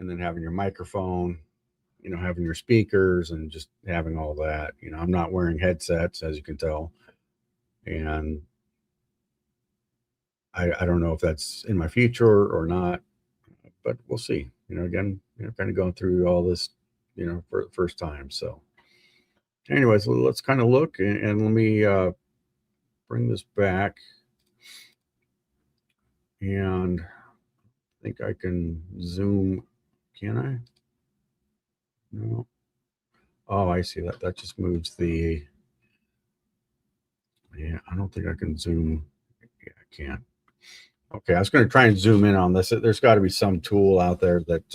and then having your microphone, having your speakers and just having all that. I'm not wearing headsets, as you can tell. And I don't know if that's in my future or not, but we'll see. Again, kind of going through all this, for the first time. So anyways, let's kind of look and let me bring this back. And I think I can zoom. Can I? No. Oh, I see that. That just moves the. Yeah, I don't think I can zoom. Yeah, I can't. Okay, I was going to try and zoom in on this. There's got to be some tool out there that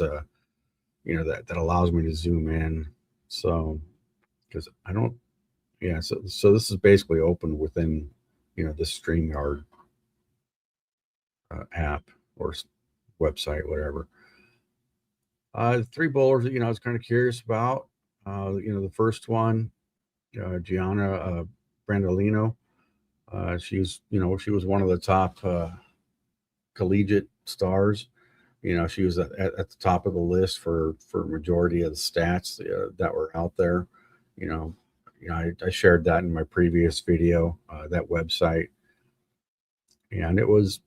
that allows me to zoom in. So, because I don't. Yeah, so this is basically open within the StreamYard app or website, whatever. 3 bowlers that I was kind of curious about. The first one, Gianna Brandolino. She was one of the top collegiate stars. She was at the top of the list for majority of the stats that were out there. I shared that in my previous video, that website, and it was,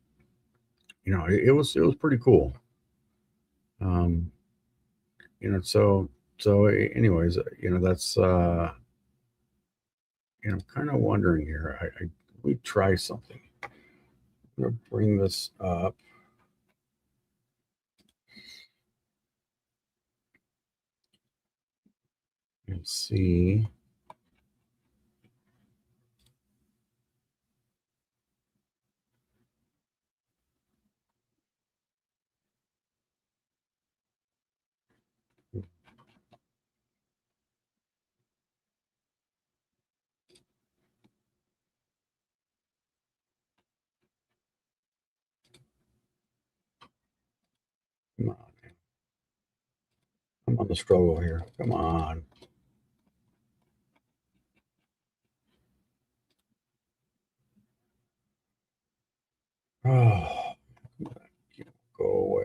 it was pretty cool. So anyways, that's I'm kind of wondering here. We try something. I'm gonna bring this up. And see. Come on. I'm on the struggle here. Come on. Oh, go away.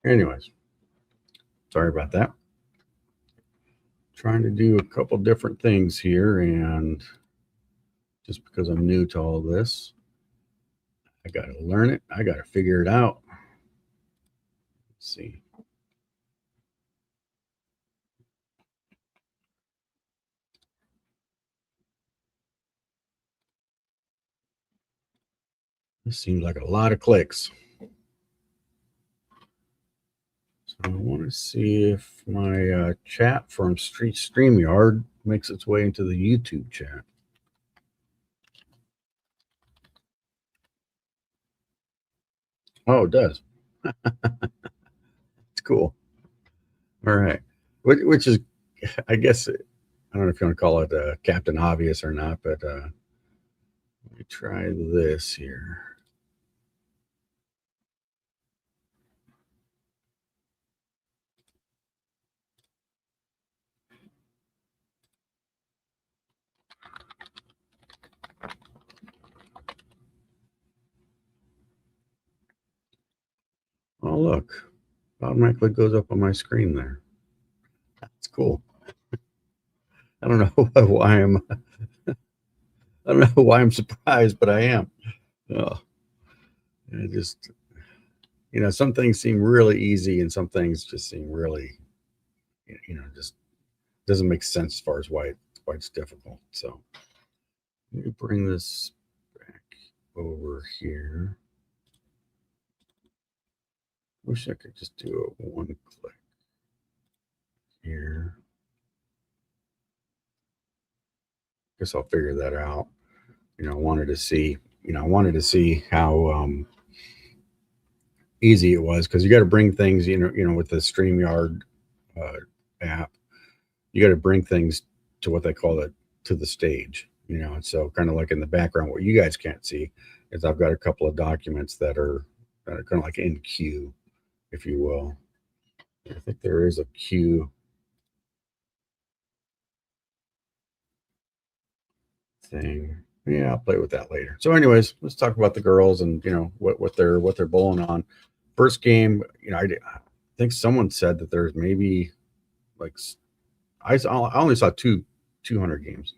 Anyways, sorry about that. Trying to do a couple different things here, and just because I'm new to all this, I got to learn it. I got to figure it out. Let's see. This seems like a lot of clicks. So I want to see if my chat from StreamYard makes its way into the YouTube chat. Oh, it does. It's cool. All right. Which is, I guess, I don't know if you want to call it Captain Obvious or not, but let me try this here. Oh, look. Automatically goes up on my screen there. That's cool. I don't know why I'm I don't know why I'm surprised, but I am. Oh, it just some things seem really easy and some things just seem really just doesn't make sense as far as why it's difficult. So let me bring this back over here. Wish I could just do a one click here. Guess I'll figure that out. I wanted to see how easy it was, because you got to bring things, with the StreamYard app, you got to bring things to what they call to to the stage, and so kind of like in the background, what you guys can't see is I've got a couple of documents that are kind of like in queue, if you will. I think there is a queue thing. Yeah, I'll play with that later. So, anyways, let's talk about the girls and what they're bowling on. First game, I think someone said that there's maybe like I only saw 200 games,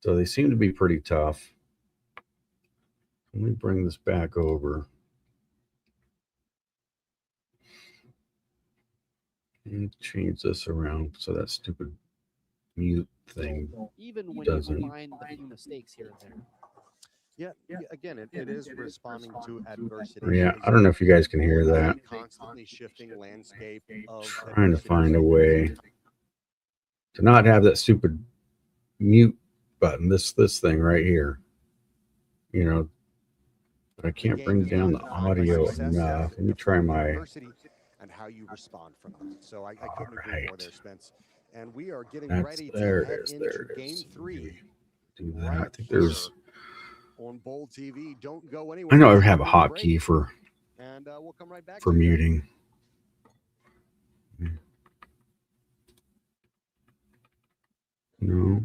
so they seem to be pretty tough. Let me bring this back over and change this around so that stupid mute thing even when doesn't. you find a few mistakes here and there. Yeah, again, it is responding to adversity. Yeah, I don't know if you guys can hear Bowling is that. a constantly shifting landscape of Trying to adversity. find a way to not have that stupid mute button. This thing right here. But I The can't game bring is down not the defined by audio success, enough. it's Let me defined try by my. adversity and how you respond from them. So I couldn't agree more there, Spence. And we are getting ready to There head it is. into There it game is. three. Do that. Right I think here there's. on Bold TV. Don't go anywhere. I know I We'll have a take quick hotkey break, for and we'll come right back for to you. muting. No.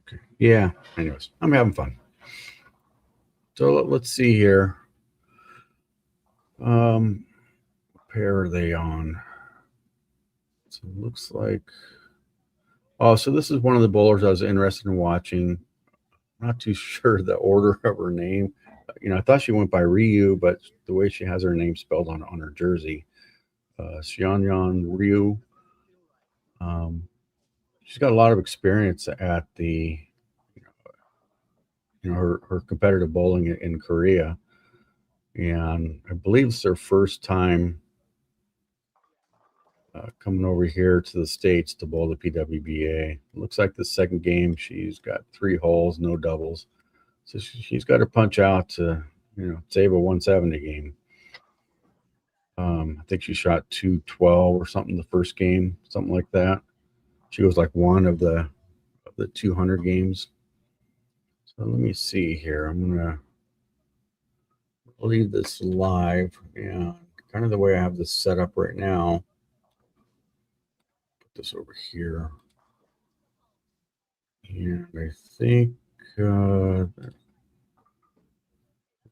Okay. Yeah. Anyways, I'm having fun. So let's see here. What pair are they on? So it looks like. Oh, so this is one of the bowlers I was interested in watching. I'm not too sure the order of her name. I thought she went by Ryu, but the way she has her name spelled on her jersey, Xianyan Ryu. She's got a lot of experience at the, her competitive bowling in Korea, and I believe it's her first time coming over here to the States to bowl the PWBA. It looks like the second game she's got 3 holes, no doubles, so she's got to punch out to save a 170 game. I think she shot 212 or something the first game, something like that. She was like one of the 200 games. So let me see here. I'm gonna leave this live, and kind of the way I have this set up right now. Put this over here, and I think let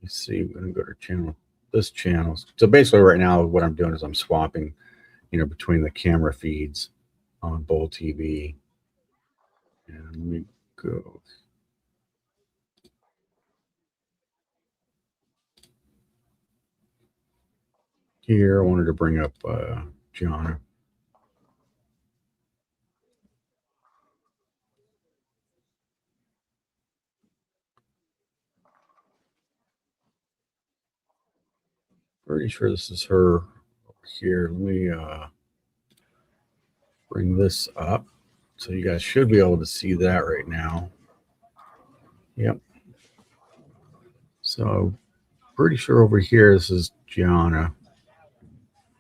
me see. I'm gonna go to this channel. So basically, right now, what I'm doing is I'm swapping, between the camera feeds on Bowl TV. And let me go. Here, I wanted to bring up Gianna. Pretty sure this is her over here. Let me bring this up. So you guys should be able to see that right now. Yep. So pretty sure over here, this is Gianna.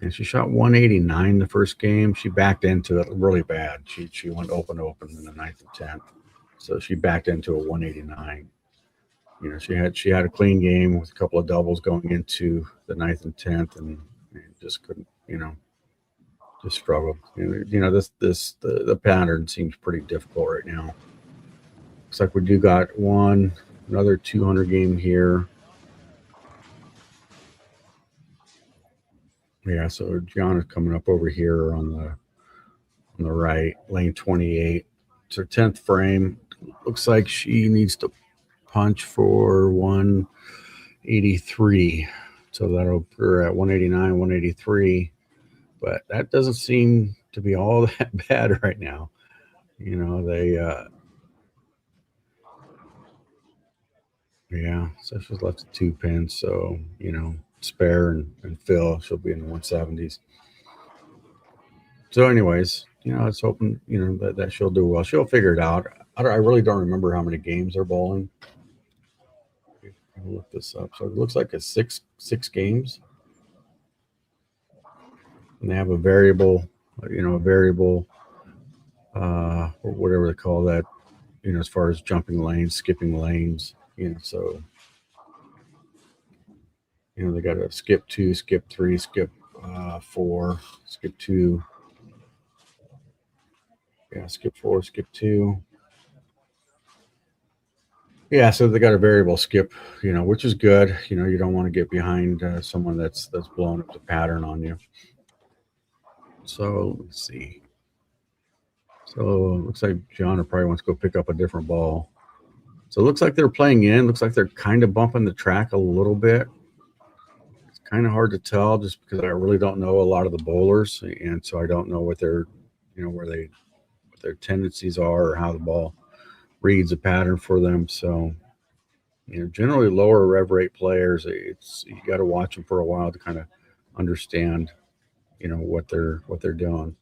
And she shot 189 the first game. She backed into it really bad. She went open in the 9th and 10th. So she backed into a 189. She had a clean game with a couple of doubles going into the 9th and 10th, and just couldn't, just struggled. The pattern seems pretty difficult right now. Looks like we do got another 200 game here. Yeah, so Gianna's coming up over here on the right, lane 28. It's her 10th frame. Looks like she needs to punch for 183. So that'll put her at 189, 183. But that doesn't seem to be all that bad right now. They yeah, so she's left 2 pins. So, spare and fill, she'll be in the 170s. So, anyways, it's hoping, that she'll do well. She'll figure it out. I really don't remember how many games they're bowling. I'll look this up. So it looks like it's six games. And they have a variable or whatever they call that, as far as jumping lanes, skipping lanes, so, they got to skip 2, skip 3, skip 4, skip 2. Yeah, skip 4, skip 2. Yeah, so they got a variable skip, which is good. You don't want to get behind someone that's blowing up the pattern on you. So let's see. So it looks like Gianna probably wants to go pick up a different ball. So it looks like they're playing in. Looks like they're kind of bumping the track a little bit. It's kind of hard to tell just because I really don't know a lot of the bowlers, and so I don't know what their, what their tendencies are or how the ball reads a pattern for them. So, generally lower rev rate players, you got to watch them for a while to kind of understand, what they're doing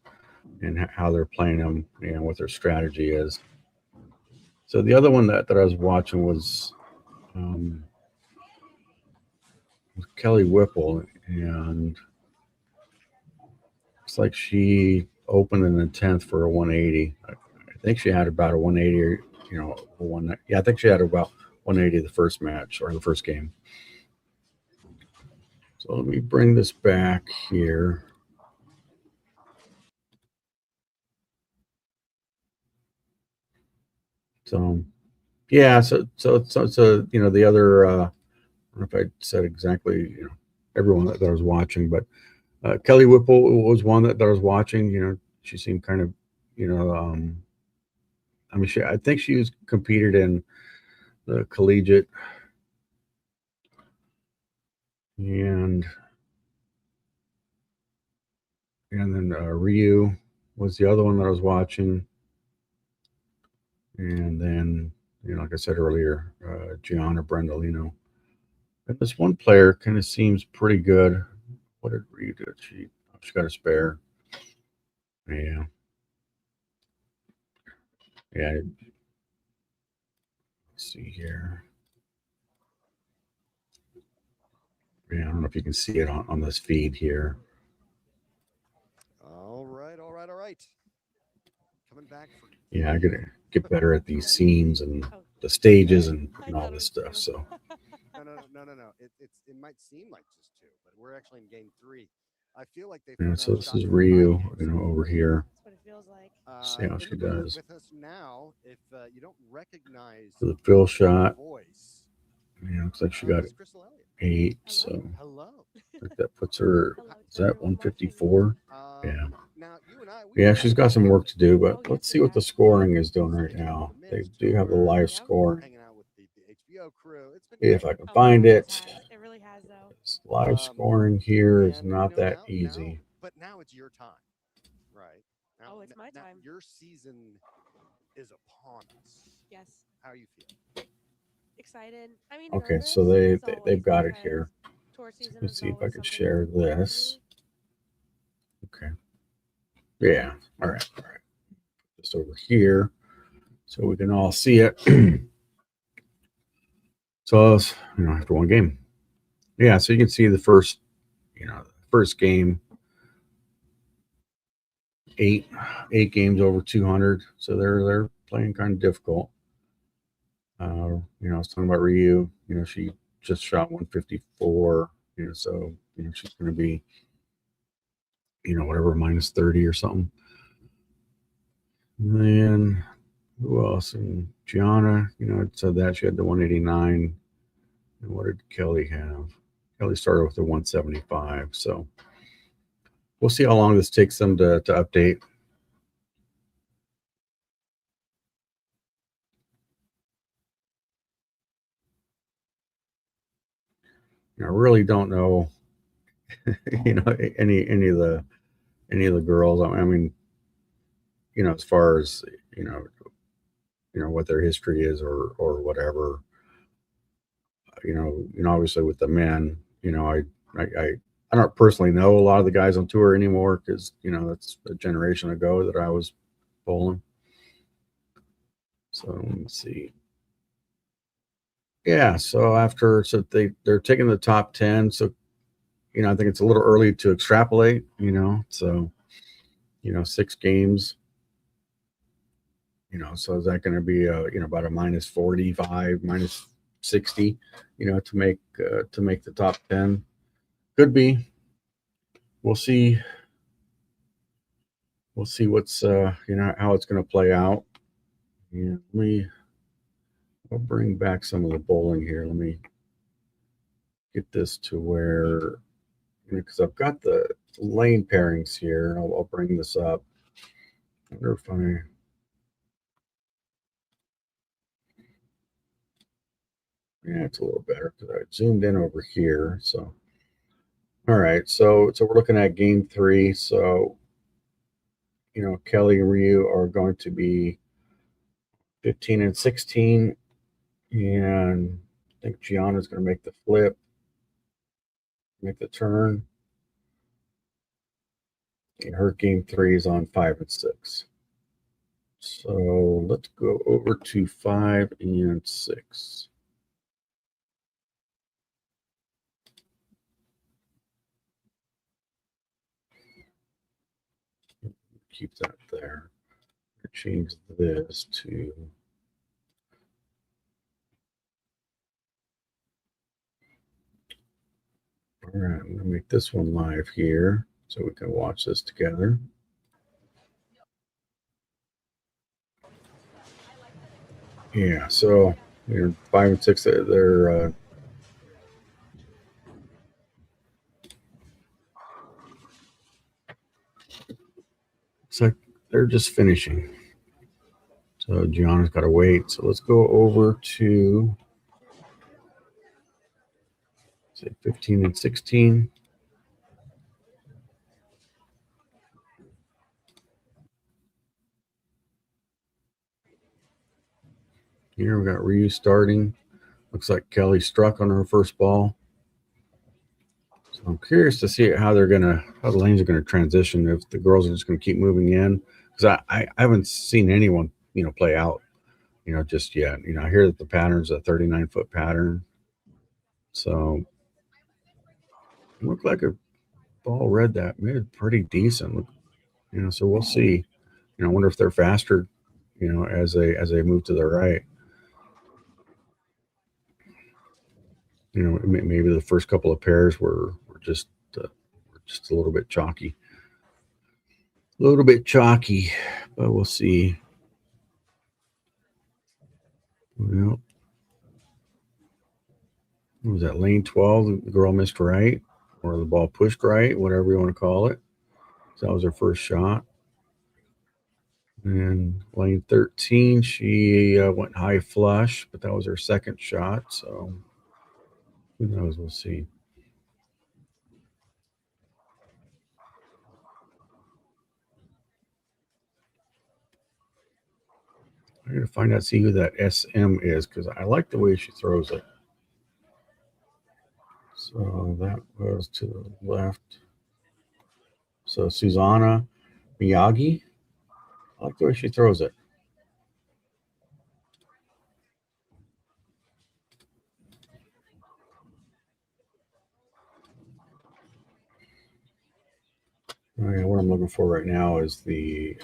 and how they're playing them, what their strategy is. So the other one that I was watching was Kelly Whipple, and it's like she opened in the 10th for a 180. I think she had about a 180, I think she had about 180 the first match or the first game. So let me bring this back here. So, yeah, so the other, I don't know if I said exactly, everyone that I was watching, but Kelly Whipple was one that I was watching. She seemed kind of, I think she was competed in the collegiate, and then Ryu was the other one that I was watching, and then like I said earlier, Gianna Brandolino. And this one player kind of seems pretty good. What did Ryu do? She got a spare. Yeah. Yeah. Let's see here. Yeah, I don't know if you can see it on this feed here. All right. Coming back for. Yeah, I gotta get better at these scenes and the stages and all this stuff. So. No. It might seem like just 2, but we're actually in game 3. I feel like they. Yeah, so this is Ryu, over here. That's what it feels like. See how she does. With us now, if you don't recognize the fill shot. voice, Yeah, looks like she got 8. So hello. I think that puts her. Is that 154? Yeah. Now you and I. Yeah, she's got some work to do, but let's see what the scoring is doing right now. They do have the live scoring. Hanging out with the HBO crew. It's been If I can find it. It really has though. Live scoring here is not that easy. But now it's your time, right? Now, it's my time. Your season is upon us. Yes. How you feel? Excited. I mean, okay, nervous, so they've got it here. Season Let's see if I can share this. Okay. Yeah. All right. Just over here, so we can all see it. So after one game, yeah. So you can see the first game, 8 games over 200. So they're playing kind of difficult. I was talking about Ryu. She just shot 154. So she's going to be, whatever, minus 30 or something. And then who else? And Gianna, it said that she had the 189. And what did Kelly have? Kelly started with the 175. So we'll see how long this takes them to update. I really don't know, any of the girls. I mean, as far as what their history is or whatever. Obviously with the men, I don't personally know a lot of the guys on tour anymore because that's a generation ago that I was bowling. So let me see. Yeah, so they're taking the top 10. So I think it's a little early to extrapolate. So 6 games. You know, so is that going to be about a minus 45, minus 60, to make the top 10? Could be. We'll see. We'll see what's how it's going to play out. Yeah, I'll bring back some of the bowling here. Let me get this to where, because I've got the lane pairings here. I'll bring this up. I wonder if yeah, it's a little better because I zoomed in over here. So, all right. So we're looking at game 3. So, Kelly and Ryu are going to be 15 and 16. And I think Gianna's going to make the flip, make the turn. And her game 3 is on 5 and 6. So let's go over to 5 and 6. Keep that there. Change this to all right. I'm gonna make this one live here so we can watch this together. Yeah, so 5 and 6. They're it's like they're just finishing. So Gianna's got to wait. So let's go over to say 15 and 16. Here we got Ryu starting. Looks like Kelly struck on her first ball. So I'm curious to see how the lanes are gonna transition, if the girls are just gonna keep moving in. Because I haven't seen anyone, play out, just yet. I hear that the pattern's a 39-foot pattern. So it looked like a ball read that mid pretty decent. So we'll see. I wonder if they're faster, as they move to the right. Maybe the first couple of pairs were just a little bit chalky. But we'll see. Well, was that lane 12? The girl missed right, or the ball pushed right, whatever you want to call it. So that was her first shot. And lane 13, she went high flush, but that was her second shot. So who knows? We'll see. I'm going to find out, see who that SM is, because I like the way she throws it. So that goes to the left. So Susanna Miyagi. I like the way she throws it. Okay, what I'm looking for right now is the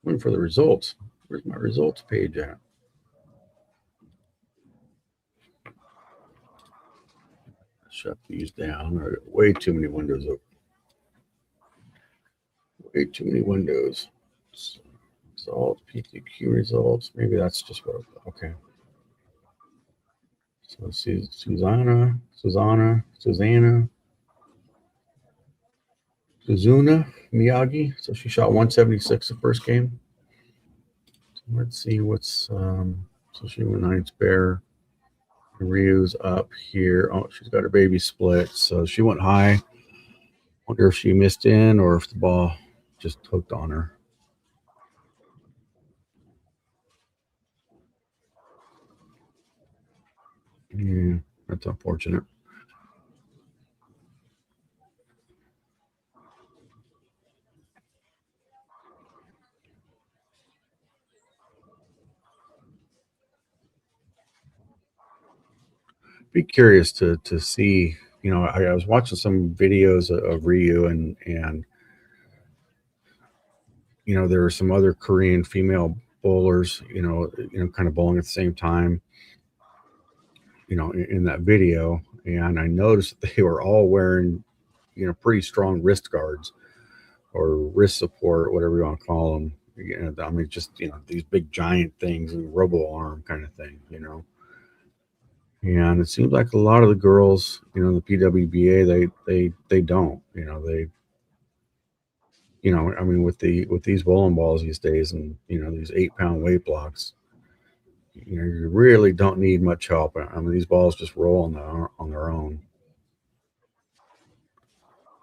looking for the results. Where's my results page at? Shut these down. I got way too many windows open. Way too many windows. Results, PTQ results. Maybe that's just what. Okay. So let's see, Susanna, Suzuna Miyagi. So she shot 176 the first game. So let's see what's so she went 9 spare. Ryu's up here. Oh, she's got her baby split. So she went high. Wonder if she missed in or if the ball just hooked on her. Yeah, that's unfortunate. be curious to see. You know, I was watching some videos of Ryu and you know, there were some other Korean female bowlers, you know, kind of bowling at the same time, you know, in that video. And I noticed that they were all wearing, you know, pretty strong wrist guards or wrist support, whatever you want to call them. You know, I mean, just, you know, these big giant things and robo arm kind of thing, you know. And it seems like a lot of the girls, you know, the PWBA, they don't, you know, they, you know, I mean, with these bowling balls these days, and you know, these 8-pound weight blocks, you know, you really don't need much help. I mean, these balls just roll on their own.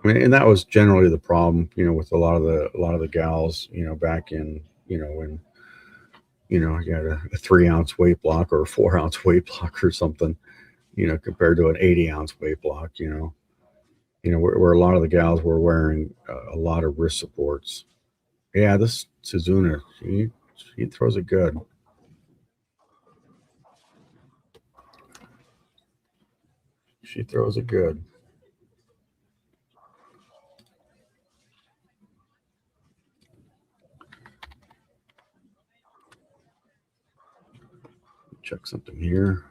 I mean, and that was generally the problem, you know, with a lot of the gals, you know, back in, you know, when, you know, you had a 3-ounce weight block or a 4-ounce weight block or something, you know, compared to an 80-ounce weight block, you know, where a lot of the gals were wearing a lot of wrist supports. Yeah, this Suzuna, she throws it good. She throws it good. Check something here.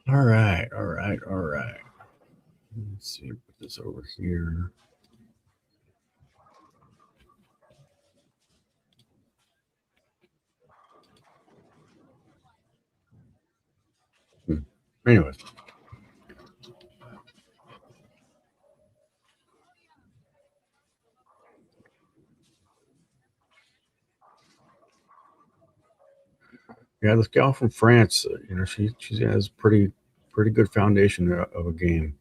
All right. Let's see, put this over here. Anyways. Yeah, this gal from France, you know, she has pretty good foundation of a game.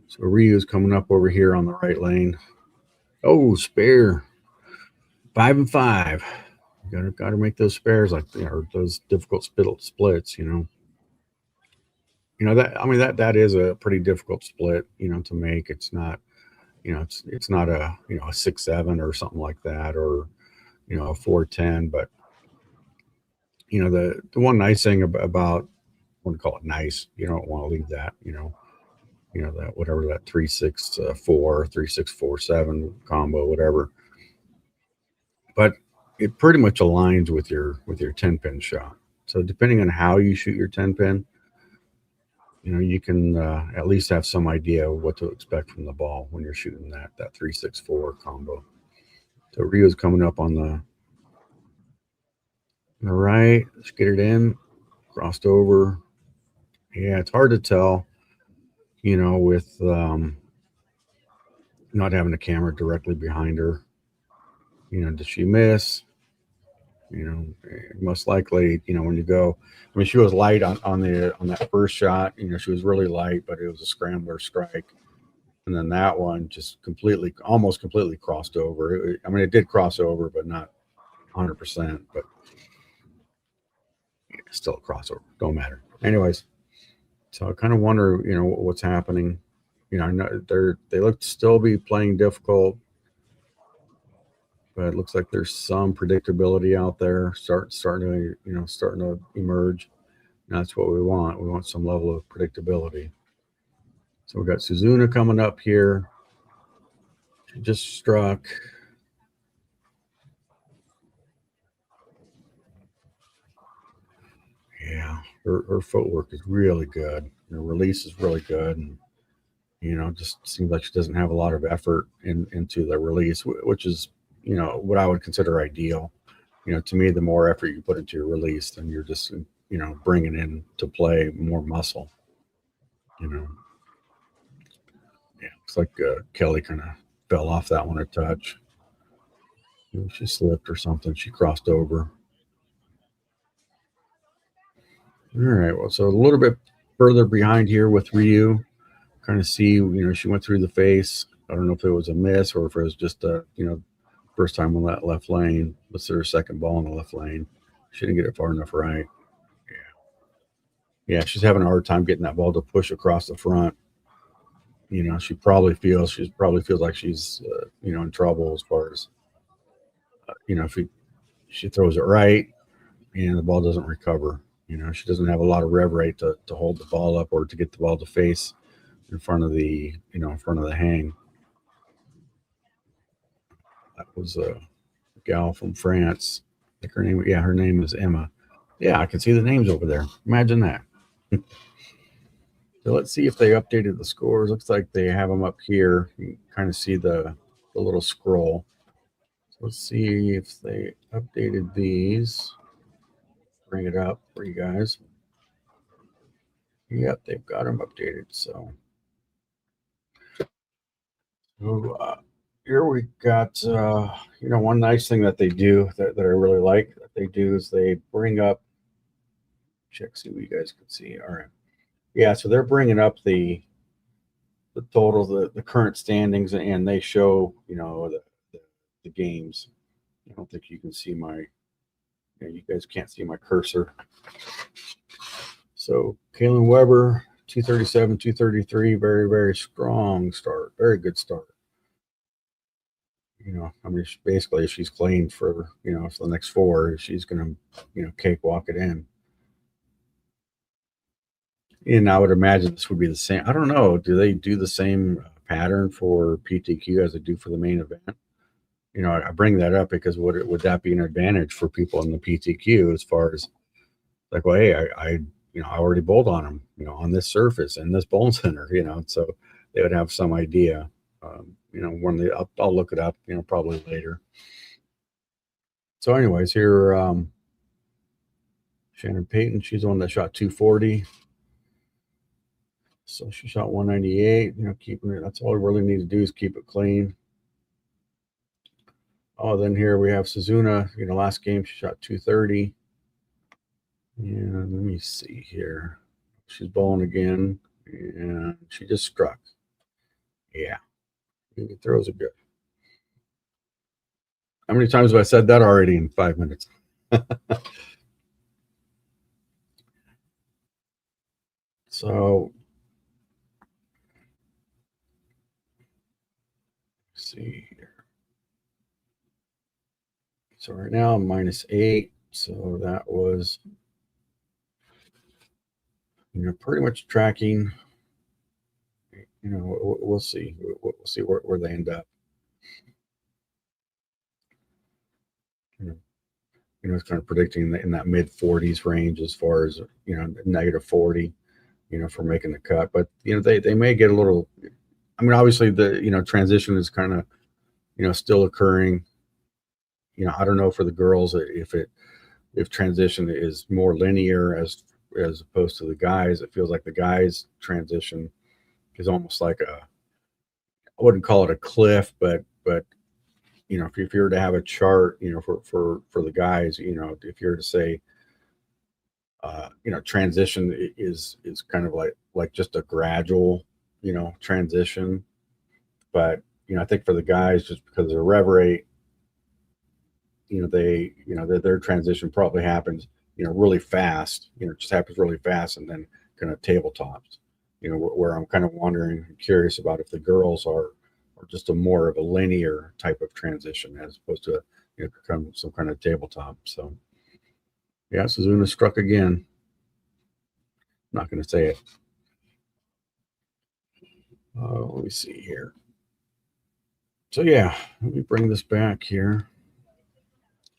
So Ryu's coming up over here on the right lane. Oh, spare. 5 and 5. You gotta make those spares, like, you know, or those difficult splits, you know. You know, that, I mean, that is a pretty difficult split, you know, to make. It's not, you know, it's not a, you know, a 6-7 or something like that, or, you know, a 4-10. But you know, the one nice thing about, I wouldn't call it nice, you don't want to leave that, you know, that whatever, that 3-6-4, 3-6-4-7 combo, whatever. But it pretty much aligns with your 10-pin shot. So depending on how you shoot your 10-pin, you know, you can at least have some idea of what to expect from the ball when you're shooting that 3-6-4 combo. So Rio's coming up on the right. Let's get it in. Crossed over. Yeah, it's hard to tell, you know, with not having the camera directly behind her. You know, did she miss? You know, most likely, you know, when you go, I mean, she was light on that first shot. You know, she was really light, but it was a scrambler strike. And then that one just almost completely crossed over. I mean, it did cross over, but not 100%. But still a crossover. Don't matter. Anyways, so I kind of wonder, you know, what's happening. You know, I know they look to still be playing difficult, but it looks like there's some predictability out there starting to emerge. And that's what we want. We want some level of predictability. So we got Suzuna coming up here. She just struck. Yeah, her footwork is really good. Her release is really good, and you know, just seems like she doesn't have a lot of effort into the release, which is, you know, what I would consider ideal. You know, to me, the more effort you put into your release, then you're just, you know, bringing in to play more muscle. You know, yeah, looks like Kelly kind of fell off that one a touch. You know, she slipped or something. She crossed over. All right. Well, so a little bit further behind here with Ryu, kind of see, you know, she went through the face. I don't know if it was a miss or if it was just a, you know, first time on that left lane. This is her second ball in the left lane. She didn't get it far enough right. Yeah, she's having a hard time getting that ball to push across the front. You know, she probably feels like she's you know, in trouble as far as you know, if she throws it right and the ball doesn't recover. You know, she doesn't have a lot of rev rate to hold the ball up or to get the ball to face in front of the, you know, in front of the hang. That was a gal from France. I think her name, yeah, her name is Emma. Yeah, I can see the names over there. Imagine that. So let's see if they updated the scores. Looks like they have them up here. You can kind of see the little scroll. So let's see if they updated these. Bring it up for you guys. Yep, they've got them updated. So here we got, you know, one nice thing that they do that I really like that they do is they bring up, check, see what you guys can see. All right. Yeah, so they're bringing up the total, the current standings, and they show, you know, the games. I don't think you can see my, you guys can't see my cursor. So Kaylin Weber, 237, 233, very, very strong start, very good start. You know, I mean, basically, if she's clean for, you know, for the next four, she's going to, you know, cakewalk it in. And I would imagine this would be the same. I don't know. Do they do the same pattern for PTQ as they do for the main event? You know, I bring that up because would that be an advantage for people in the PTQ as far as like, well, hey, I you know, I already bowled on them, you know, on this surface in this bowling center, you know, so they would have some idea. You know, when I'll look it up, you know, probably later. So, anyways, here, Shannon Payton, she's the one that shot 240. So she shot 198. You know, keeping it. That's all we really need to do is keep it clean. Oh, then here we have Suzuna. You know, last game she shot 230. And let me see here. She's bowling again, and she just struck. Yeah. He throws it good. How many times have I said that already in 5 minutes? So, let's see here. So right now I'm -8. So that was, you know, pretty much tracking. You know, we'll see. We'll see where they end up. You know, it's kind of predicting in that mid 40s range as far as, you know, -40, you know, for making the cut. But, you know, they may get a little, I mean, obviously the, you know, transition is kind of, you know, still occurring. You know, I don't know for the girls if transition is more linear as opposed to the guys. It feels like the guys transition is almost like I wouldn't call it a cliff, but you know, if you were to have a chart, you know, for the guys, you know, if you were to say, you know, transition is kind of like just a gradual, you know, transition. But, you know, I think for the guys, just because of their rev rate, you know, their transition probably happens, you know, really fast, you know, just happens really fast and then kind of tabletops, you know, where I'm kind of wondering, curious about if the girls are just a more of a linear type of transition as opposed to, you know, some kind of tabletop. So, yeah, Suzuna struck again. Not going to say it. Let me see here. So, yeah, let me bring this back here.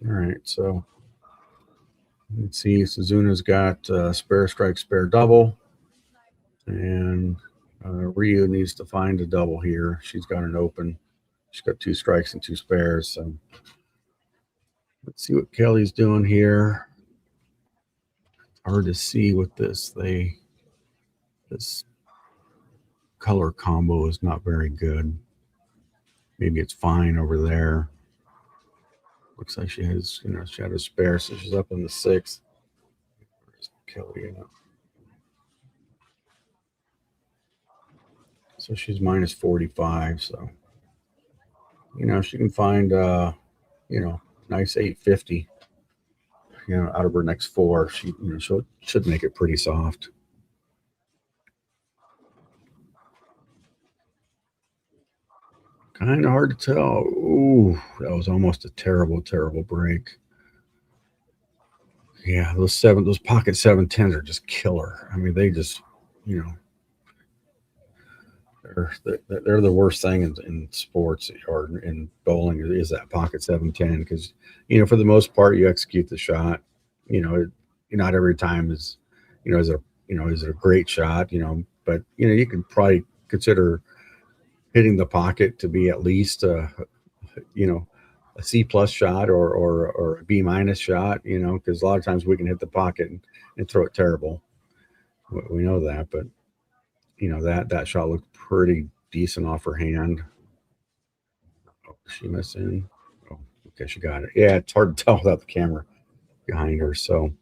All right, so let's see. Suzuna's got spare strike, spare double. And Ryu needs to find a double here. She's got an open. She's got 2 strikes and 2 spares. So let's see what Kelly's doing here. Hard to see with this. This color combo is not very good. Maybe it's fine over there. Looks like she has, you know, she had a spare, so she's up in the 6th. Where's Kelly? You know? So she's -45. So, you know, she can find nice 850. Out of her next 4, she should make it pretty soft. Kind of hard to tell. Ooh, that was almost a terrible, terrible break. Yeah, those pocket 710s are just killer. I mean, they just, they're the worst thing in sports or in bowling is that pocket 710 because for the most part you execute the shot. Not every time is is it a great shot. But you can probably consider hitting the pocket to be at least a C plus shot or a B minus shot, because a lot of times we can hit the pocket and throw it terrible. We know that, but that shot looked pretty decent off her hand. Oh, she missing. Oh, okay, she got it. Yeah, it's hard to tell without the camera behind her. So,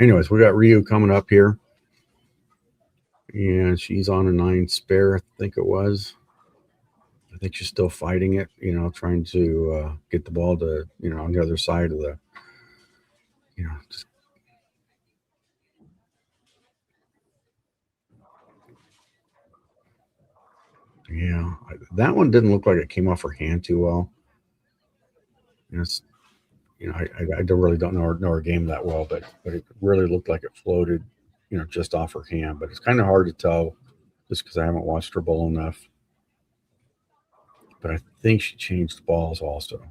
anyways, we got Ryu coming up here, and she's on a 9 spare, I think it was. I think she's still fighting it, trying to get the ball to, on the other side of the, just. Yeah, that one didn't look like it came off her hand too well. It's, I really don't know her game that well, but it really looked like it floated, just off her hand. But it's kind of hard to tell just because I haven't watched her bowl enough. But I think she changed balls also.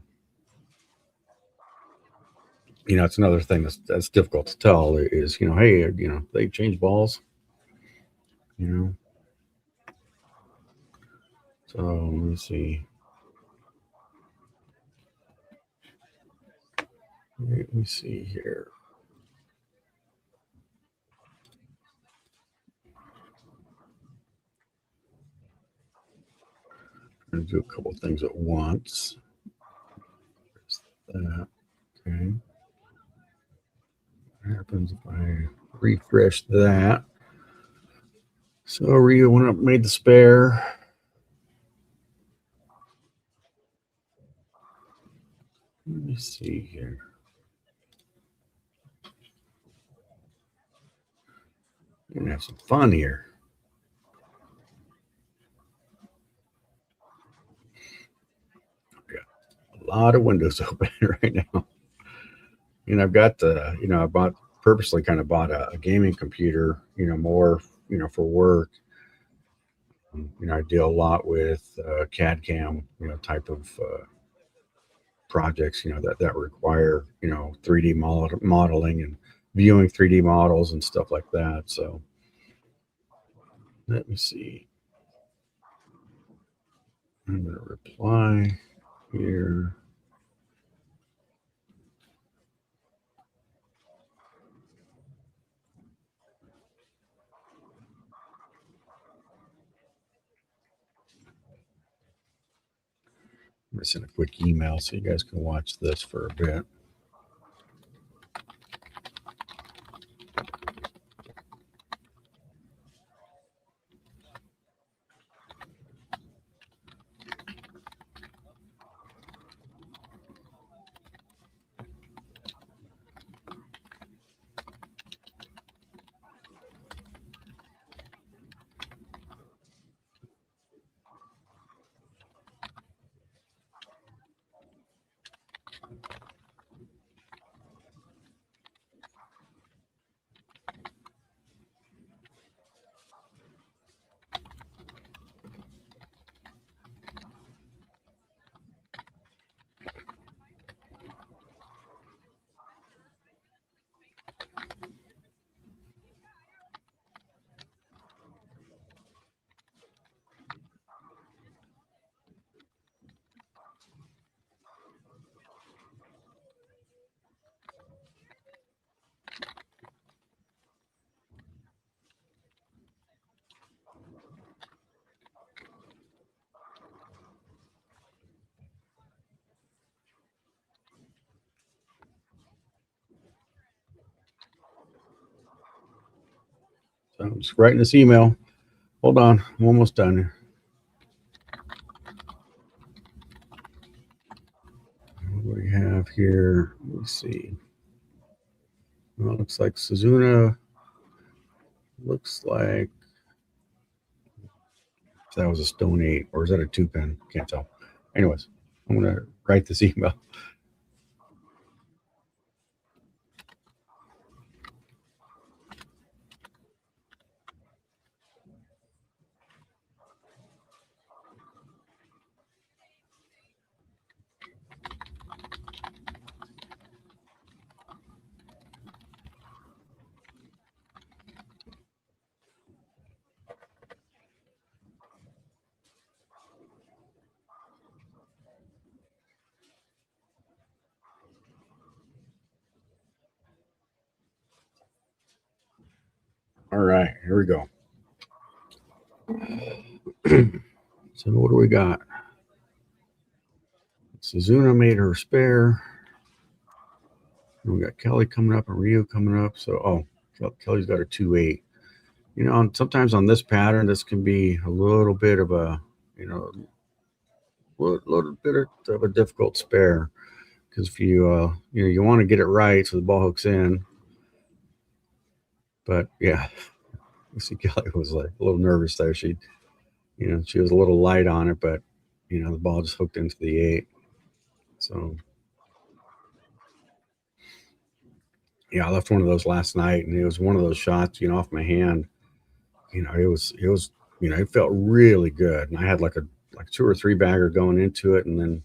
It's another thing that's difficult to tell is, hey, they change balls, So let me see. Let me see here. I'm going to do a couple things at once. There's that. Okay. What happens if I refresh that? So Ryu went up, made the spare. Let me see here. We're gonna have some fun here. Got a lot of windows open right now. And I've got I purposely kind of bought a gaming computer, more, for work. I deal a lot with CAD CAM, type of projects, that require, 3D modeling and viewing 3D models and stuff like that. So let me see. I'm going to reply here. I'm going to send a quick email so you guys can watch this for a bit. So I'm just writing this email. Hold on, I'm almost done here. here. Let me see. Well, it looks like Suzuna. Looks like that was a Stone 8, or is that a 2-pin? Can't tell. Anyways, I'm going to write this email. All right, here we go. So what do we got? Suzuna made her spare. And we got Kelly coming up and Ryu coming up. So, Kelly's got a 2-8. You know, sometimes on this pattern, this can be a little bit of a, little bit of a difficult spare, because if you, you want to get it right so the ball hooks in. But yeah, you see Kelly was like a little nervous there. She was a little light on it, but the ball just hooked into the 8. So yeah, I left one of those last night, and it was one of those shots, off my hand. It was, it felt really good, and I had like 2 or 3 bagger going into it, and then,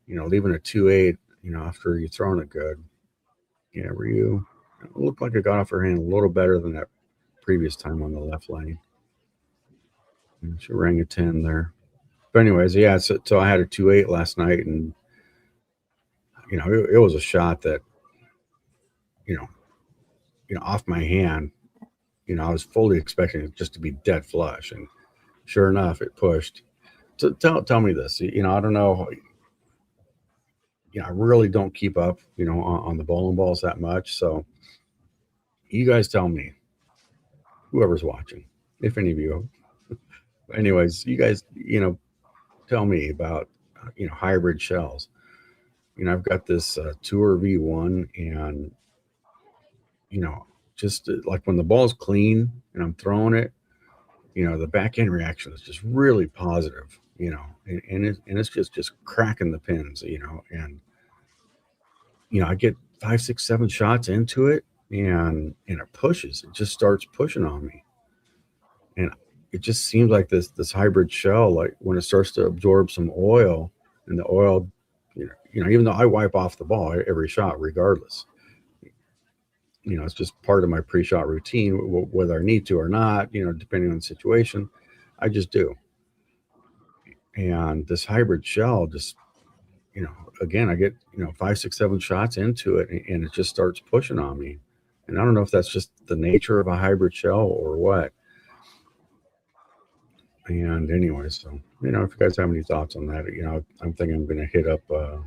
leaving a 2-8, after you throwing it good. Yeah, Ryu, it looked like it got off her hand a little better than that previous time on the left lane. And she rang a 10 there. But anyways, yeah, so I had a 2-8 last night, and it was a shot that, off my hand, I was fully expecting it just to be dead flush, and sure enough, it pushed. So tell me this, I don't know, I really don't keep up, on the bowling balls that much. So you guys tell me, whoever's watching, if any of you, anyways, you guys, tell me about, hybrid shells. I've got this Tour V1, and, just like when the ball's clean and I'm throwing it, the back end reaction is just really positive, and it's just cracking the pins, and, I get 5, 6, 7 shots into it, and it pushes. It just starts pushing on me. And it just seems like this hybrid shell, like when it starts to absorb some oil, and the oil, even though I wipe off the ball every shot regardless, it's just part of my pre-shot routine, whether I need to or not, depending on the situation, I just do. And this hybrid shell just, again, I get, 5, 6, 7 shots into it, and it just starts pushing on me. And I don't know if that's just the nature of a hybrid shell or what. And anyway, so, if you guys have any thoughts on that, I'm thinking I'm going to hit up, a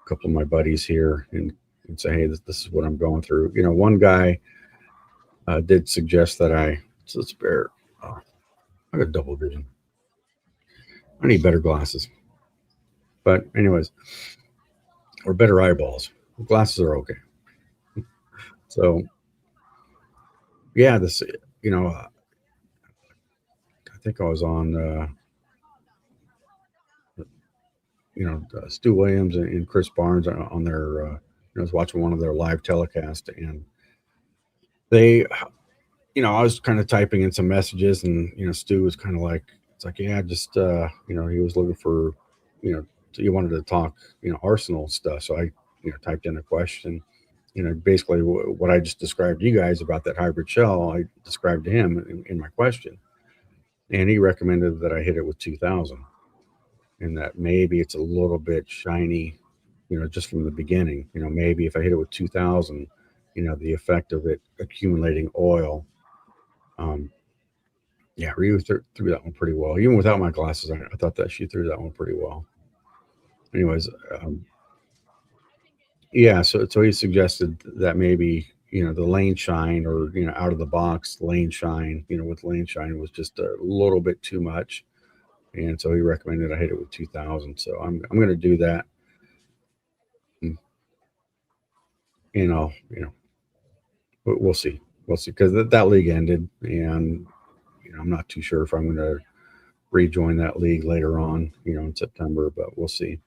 couple of my buddies here and say, hey, this is what I'm going through. One guy did suggest that I spare. I got double vision. I need better glasses. But anyways, or better eyeballs. Glasses are okay. So yeah, this, I think I was on, Stu Williams and Chris Barnes on their, I was watching one of their live telecasts, and they, I was kind of typing in some messages, and, Stu was kind of like, it's like, yeah, just, he was looking for, he wanted to talk, Arsenal stuff. So I, typed in a question, basically what I just described to you guys about that hybrid shell, I described to him in my question. And he recommended that I hit it with 2000, and that maybe it's a little bit shiny, just from the beginning. Maybe if I hit it with 2000, the effect of it accumulating oil. Yeah, Ryu threw that one pretty well. Even without my glasses, I thought that she threw that one pretty well. Anyways, yeah, so he suggested that maybe, the lane shine, or, out of the box lane shine, with lane shine was just a little bit too much. And so he recommended I hit it with 2000. So I'm going to do that. we'll see. We'll see, because that league ended, and I'm not too sure if I'm going to rejoin that league later on, in September, but we'll see.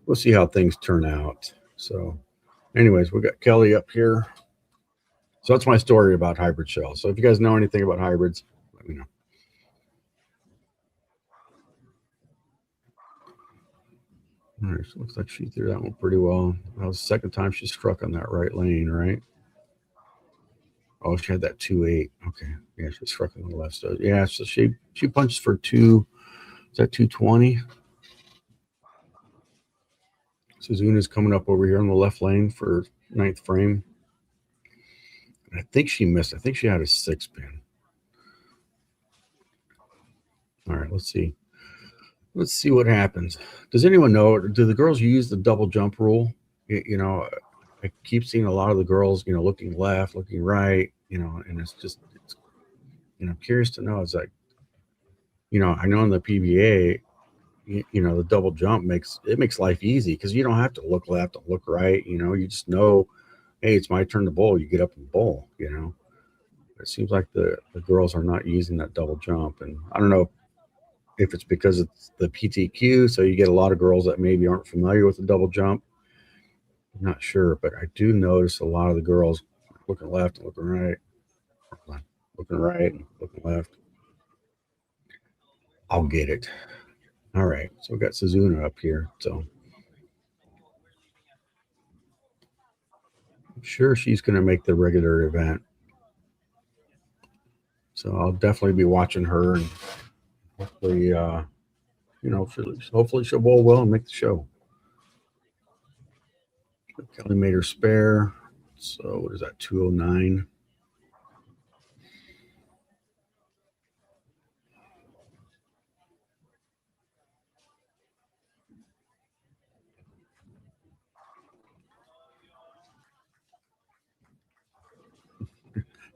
We'll see how things turn out. So, anyways, we got Kelly up here. So that's my story about hybrid shells. So if you guys know anything about hybrids, let me know. All right, so looks like she threw that one pretty well. That was the second time she struck on that right lane, right? Oh, she had that 2-8. Okay, yeah, she struck on the left. So yeah, so she punched for 2. Is that 220? Suzuna's coming up over here on the left lane for 9th frame. And I think she missed. I think she had a 6-pin. All right, let's see. Let's see what happens. Does anyone know? Do the girls use the double jump rule? I keep seeing a lot of the girls, looking left, looking right, and it's curious to know. It's like, I know in the PBA, the double jump makes life easy because you don't have to look left and look right. You just know, hey, it's my turn to bowl. You get up and bowl. It seems like the girls are not using that double jump, and I don't know if it's because it's the PTQ, so you get a lot of girls that maybe aren't familiar with the double jump. I'm not sure, but I do notice a lot of the girls looking left and looking right, looking right and looking left. I'll get it. All right, so we got Suzuna up here, so I'm sure she's going to make the regular event. So I'll definitely be watching her, and hopefully, hopefully she'll bowl well and make the show. Kelly made her spare. So what is that? 209.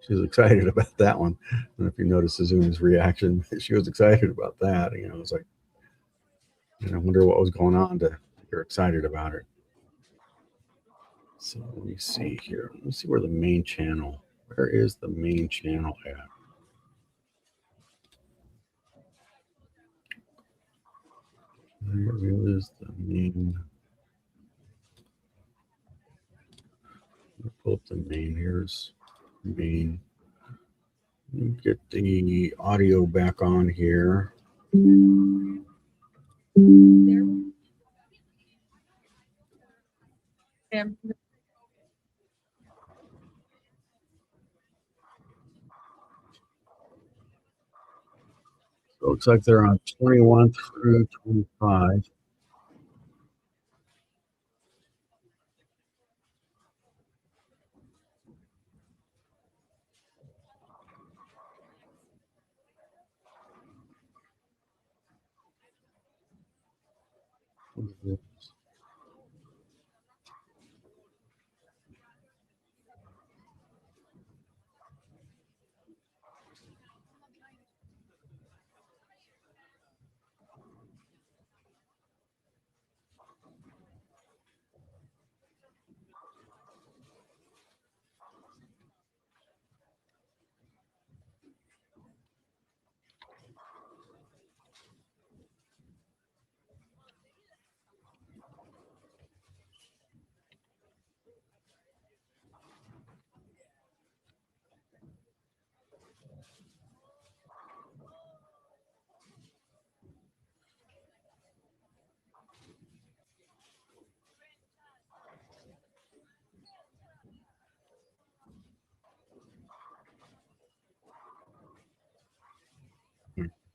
She was excited about that one. I don't know if you noticed Suzuna's reaction. She was excited about that. It was like, I wonder what was going on to get her excited about it. So let me see here. Let me see where the main channel. Where is the main channel at? Where is the main? Pull up the main. Here's main. Let me get the audio back on here. So it looks like they're on 21 through 25.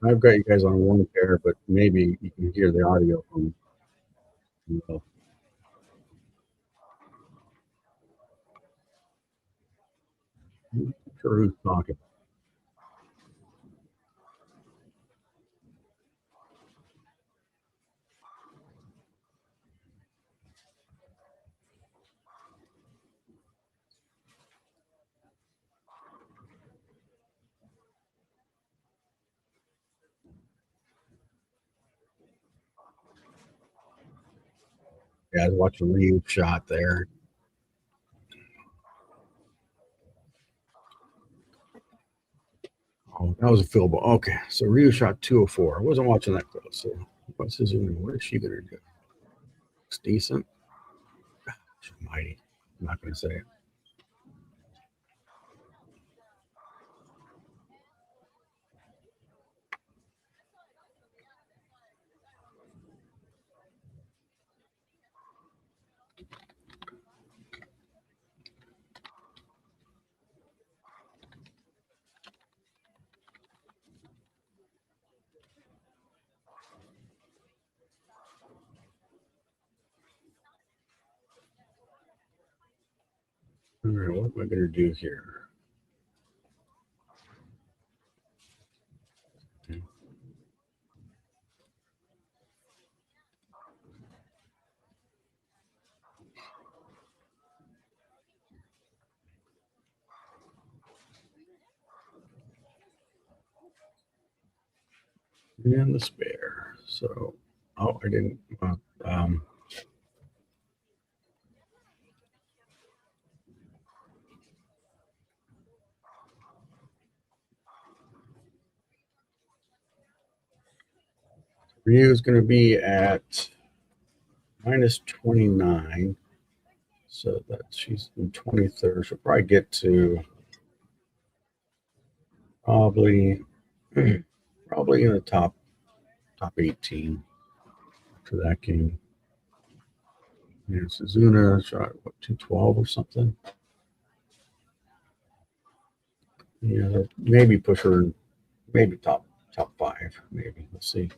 I've got you guys on one pair, but maybe you can hear the audio from. Not sure who's talking. Yeah, I was watching Liu's shot there. Oh, that was a field goal. Okay, so Ryu shot 204. I wasn't watching that close. So what's his what is she gonna do? It's decent. She's mighty. I'm not gonna say it. All right, what am I gonna do here? And the spare. So, oh, I didn't. Ryu is going to be at minus 29. So that she's in 23rd. She'll probably get to probably in the top 18 for that game. Yeah, Suzuna shot what 212 or something. Yeah, maybe push her, maybe top 5, maybe. We'll see.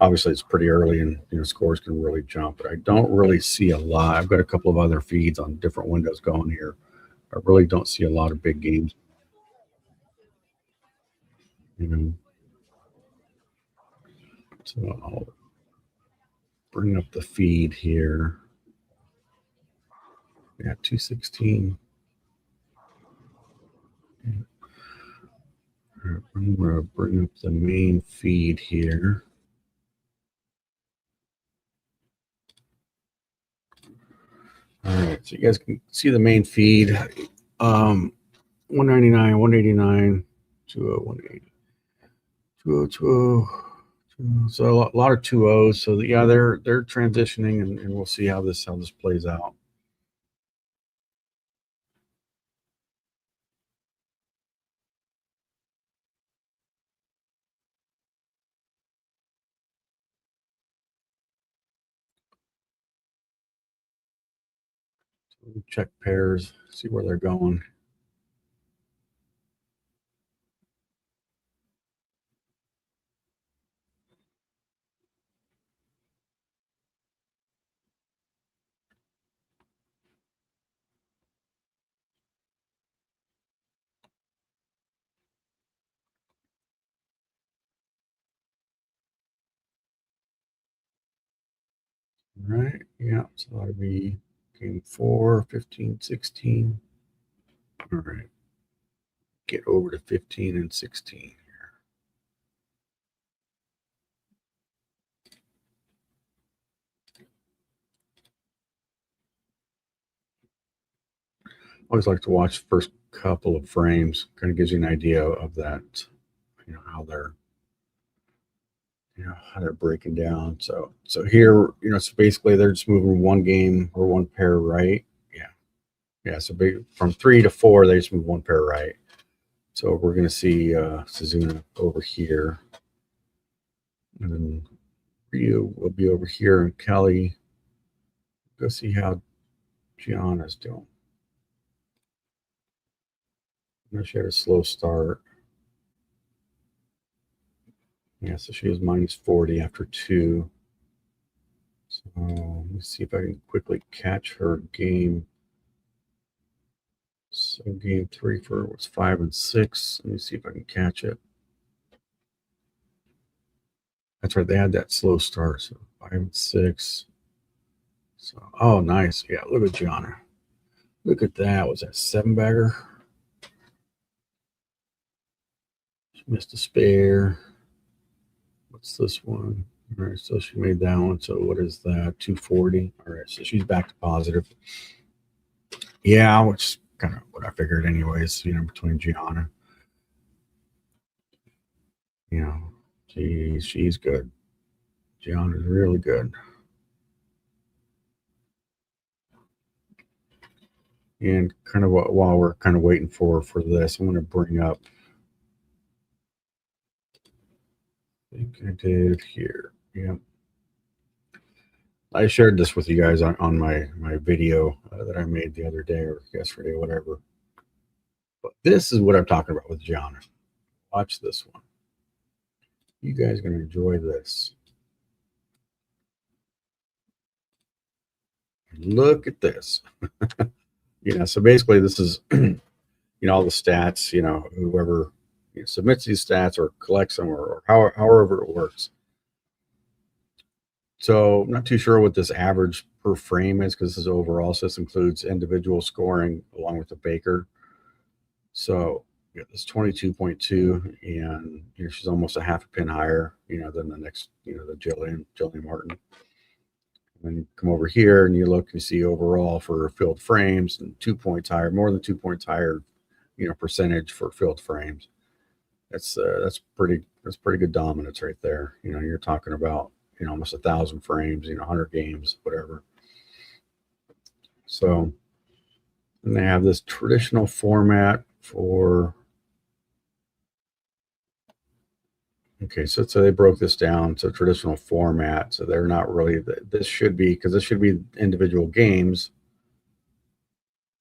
Obviously, it's pretty early, and scores can really jump. But I don't really see a lot. I've got a couple of other feeds on different windows going here. I really don't see a lot of big games. So I'll bring up the feed here. Yeah, 216. I'm going to bring up the main feed here. All right, so you guys can see the main feed. 199, 189, 20, 180, 2020. So a lot of 2.0s. So yeah, they're transitioning, and we'll see how this plays out. So check pairs, see where they're going. All right, yeah, so that'll be game 4, 15, 16. All right, get over to 15 and 16 here. Always like to watch the first couple of frames. Kind of gives you an idea of that, how they're breaking down. So here, so basically they're just moving one game or one pair right. Yeah. So from 3 to 4, they just move one pair right. So we're going to see Suzuna over here, and then Ryu will be over here, and Kelly. Go see how Gianna's doing. I know she had a slow start. Yeah, so she was minus 40 after 2. So let me see if I can quickly catch her game. So game 3 for her was 5 and 6. Let me see if I can catch it. That's right, they had that slow start. So 5 and 6. So oh, nice. Yeah, look at Gianna. Look at that. Was that 7-bagger? She missed a spare. What's this one? All right, so she made that one. So what is that? 240. All right, so she's back to positive. Yeah, which is kind of what I figured anyways, between Gianna. You know, she's good. Gianna's really good. And kind of while we're kind of waiting for this, I'm going to bring up. I think I did here. Yeah. I shared this with you guys on my video that I made the other day or yesterday, whatever. But this is what I'm talking about with Gianna. Watch this one. You guys are going to enjoy this. Look at this. So basically this is, all the stats, whoever submits these stats or collects them or however it works. So I'm not too sure what this average per frame is because this is overall. So this includes individual scoring along with the Baker. So this 22.2, and she's almost a half a pin higher, than the next, the Jillian Martin. And then you come over here and you look, you see overall for filled frames and 2 points higher, more than 2 points higher, percentage for filled frames. That's pretty good dominance right there. You're talking about almost 1,000 frames, 100 games, whatever. So, and they have this traditional format for. Okay, so they broke this down to traditional format. So they're not really. This should be individual games,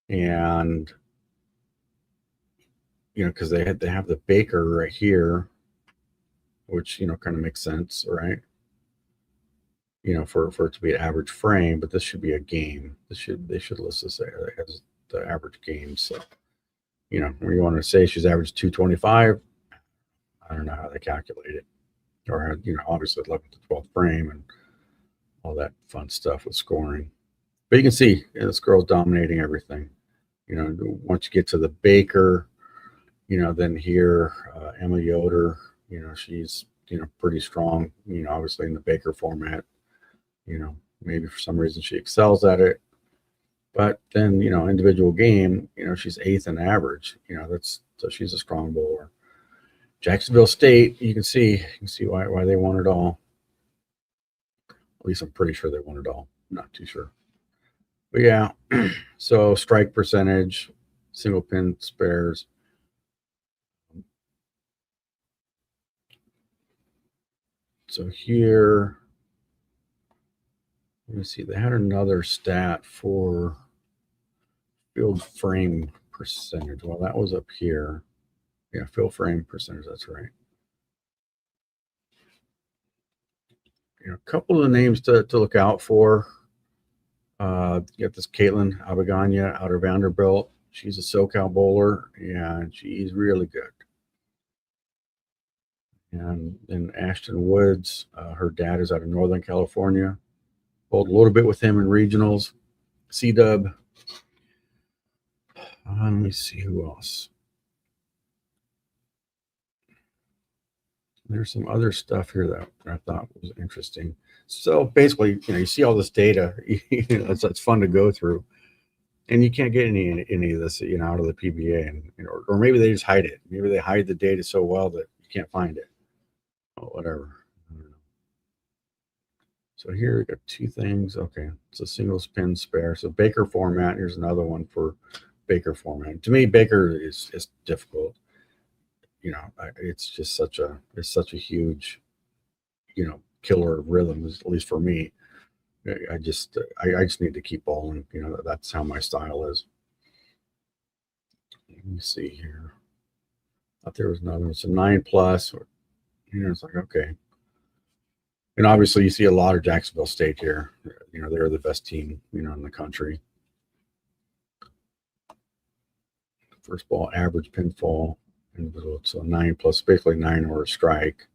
and because they have the Baker right here, which kind of makes sense, right? For it to be an average frame, but this should be a game. They should list this as the average game. So, when you want to say she's average 225, I don't know how they calculate it, or obviously 11th to 12th frame and all that fun stuff with scoring. But you can see this girl's dominating everything. Once you get to the Baker, then here Emma Yoder, she's pretty strong. Obviously in the Baker format. Maybe for some reason she excels at it. But then, individual game, she's 8th in average. So she's a strong bowler. Jacksonville State, you can see why they won it all. At least I'm pretty sure they won it all. I'm not too sure. But yeah, so strike percentage, single pin spares. So here, let me see, they had another stat for field frame percentage. Well, that was up here. Yeah, field frame percentage, that's right. A couple of the names to look out for. You got this Caitlin Abaganya out of Vanderbilt. She's a SoCal bowler, and she's really good. And then Ashton Woods, her dad is out of Northern California. Bowled a little bit with him in regionals. C-Dub. Let me see who else. There's some other stuff here that I thought was interesting. So basically, you see all this data. It's fun to go through, and you can't get any of this, out of the PBA, and or maybe they just hide it. Maybe they hide the data so well that you can't find it. Oh, whatever. I don't know. So here we got 2 things. Okay, it's a single spin spare. So Baker format. Here's another one for Baker format. To me, Baker is difficult. It's just such a huge, killer of rhythms, at least for me. I just need to keep bowling. That's how my style is. Let me see here. Thought there was another. It's a 9+. It's like, okay. And obviously you see a lot of Jacksonville State here. They're the best team, in the country. First ball average pinfall. So 9+, basically 9 or a strike.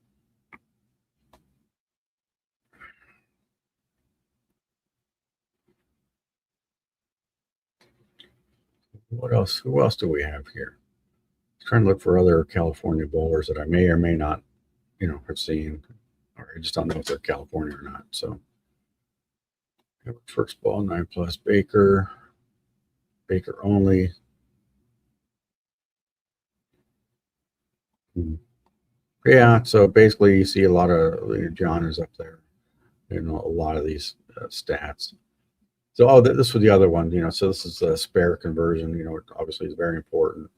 What else? Who else do we have here? Trying to look for other California bowlers that I may or may not, have seen, or I just don't know if they're California or not. So first ball 9+, Baker only. Yeah, so basically you see a lot of John is up there, a lot of these stats. So, this was the other one, so this is a spare conversion, it obviously is very important.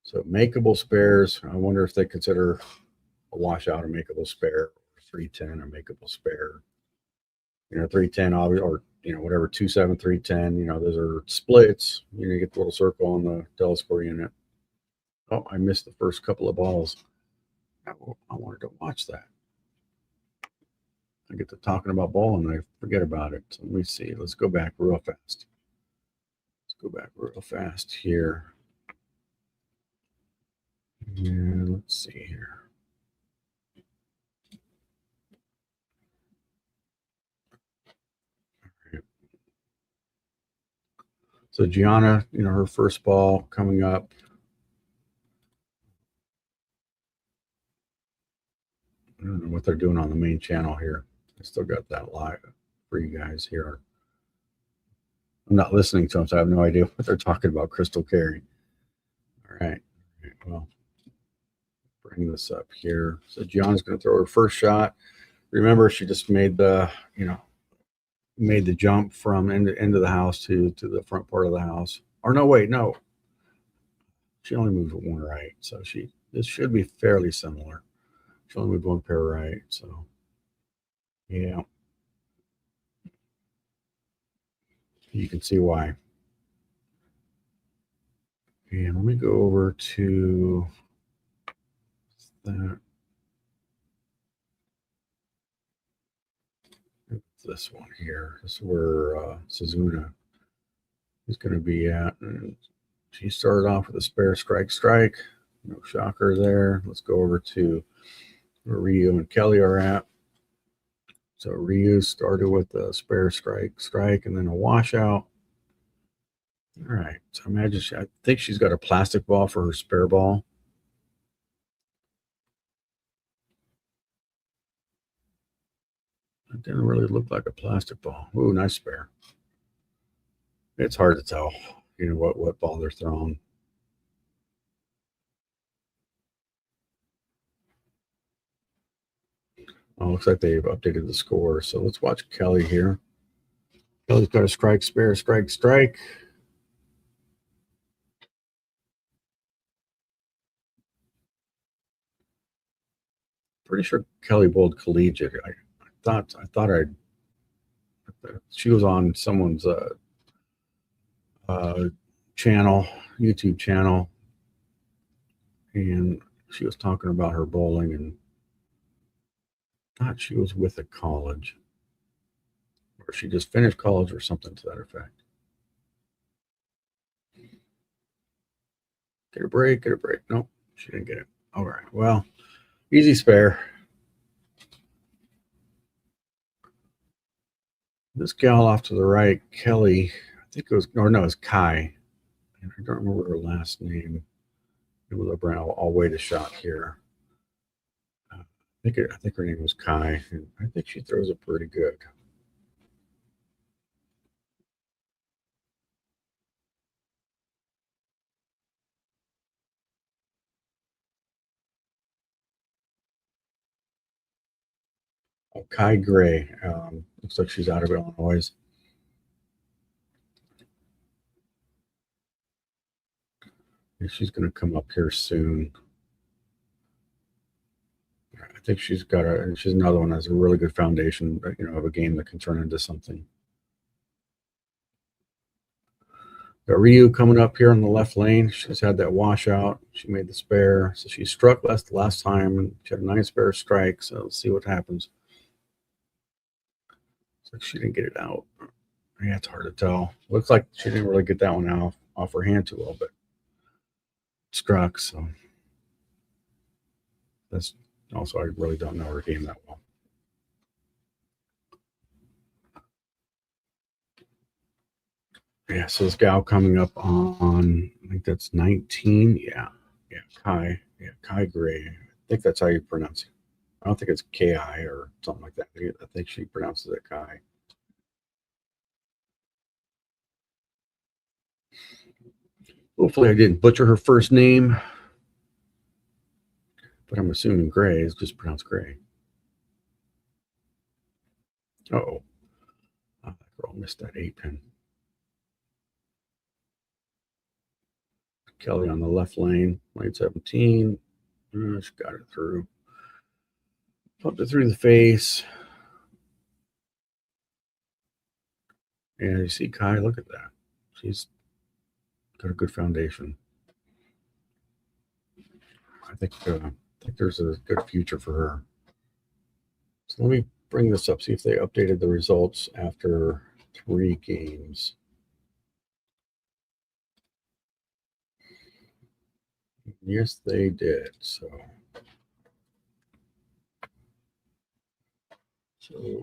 So makeable spares, I wonder if they consider a washout a makeable spare, 310 a makeable spare. 310 or whatever, 27, 310, those are splits. You get the little circle on the telescore unit. Oh, I missed the first couple of balls. I wanted to watch that. I get to talking about ball and I forget about it. So let me see. Let's go back real fast. Let's go back real fast here. And let's see here. So Gianna, her first ball coming up. I don't know what they're doing on the main channel here. I still got that live for you guys here. I'm not listening to them, so I have no idea what they're talking about. Crystal Carey. All right. Well, bring this up here. So Gianna's going to throw her first shot. Remember, she just made the, made the jump from end of the house to the front part of the house. Or no, wait, no. She only moved one right, so this should be fairly similar. She only moved one pair right, so yeah. You can see why. And let me go over to that. This one here. This is where Suzuna is going to be at. And she started off with a spare strike. No shocker there. Let's go over to where Ryu and Kelly are at. So Ryu started with a spare strike, and then a washout. All right. So I think she's got a plastic ball for her spare ball. It didn't really look like a plastic ball. Ooh, nice spare. It's hard to tell, what ball they're throwing. Oh, looks like they've updated the score. So let's watch Kelly here. Kelly's got a spare, strike. Pretty sure Kelly bowled collegiate. I thought she was on someone's channel, YouTube channel, and she was talking about her bowling, and thought she was with a college, or she just finished college, or something to that effect. Get a break. Nope, she didn't get it. All right, well, easy spare. This gal off to the right, Kelly, I think it was, or no, it's Kai. And I don't remember her last name. It was up around. I'll wait a shot here. I think her name was Kai, and I think she throws it pretty good. Oh, Kai Gray. Looks like she's out of Illinois. And she's going to come up here soon. I think she's another one that has a really good foundation, of a game that can turn into something. Got Ryu coming up here in the left lane. She's had that washout. She made the spare. So she struck last time, and she had a nice spare strike. So let's see what happens. So she didn't get it out. Yeah, it's hard to tell. Looks like she didn't really get that one off her hand too well, but struck. So that's also, I really don't know her game that well. Yeah, so this gal coming up on, I think that's 19. Yeah, Kai. Yeah, Kai Gray. I think that's how you pronounce it. I don't think it's Ki or something like that. I think she pronounces it Kai. Hopefully I didn't butcher her first name, but I'm assuming Gray is just pronounced Gray. Uh-oh. Oh, that girl missed that 8-pin. Kelly on the left lane, lane 17. She got it through. Pumped it through the face. And you see Kai, look at that. She's got a good foundation. I think there's a good future for her. So let me bring this up, see if they updated the results after 3 games. Yes, they did. So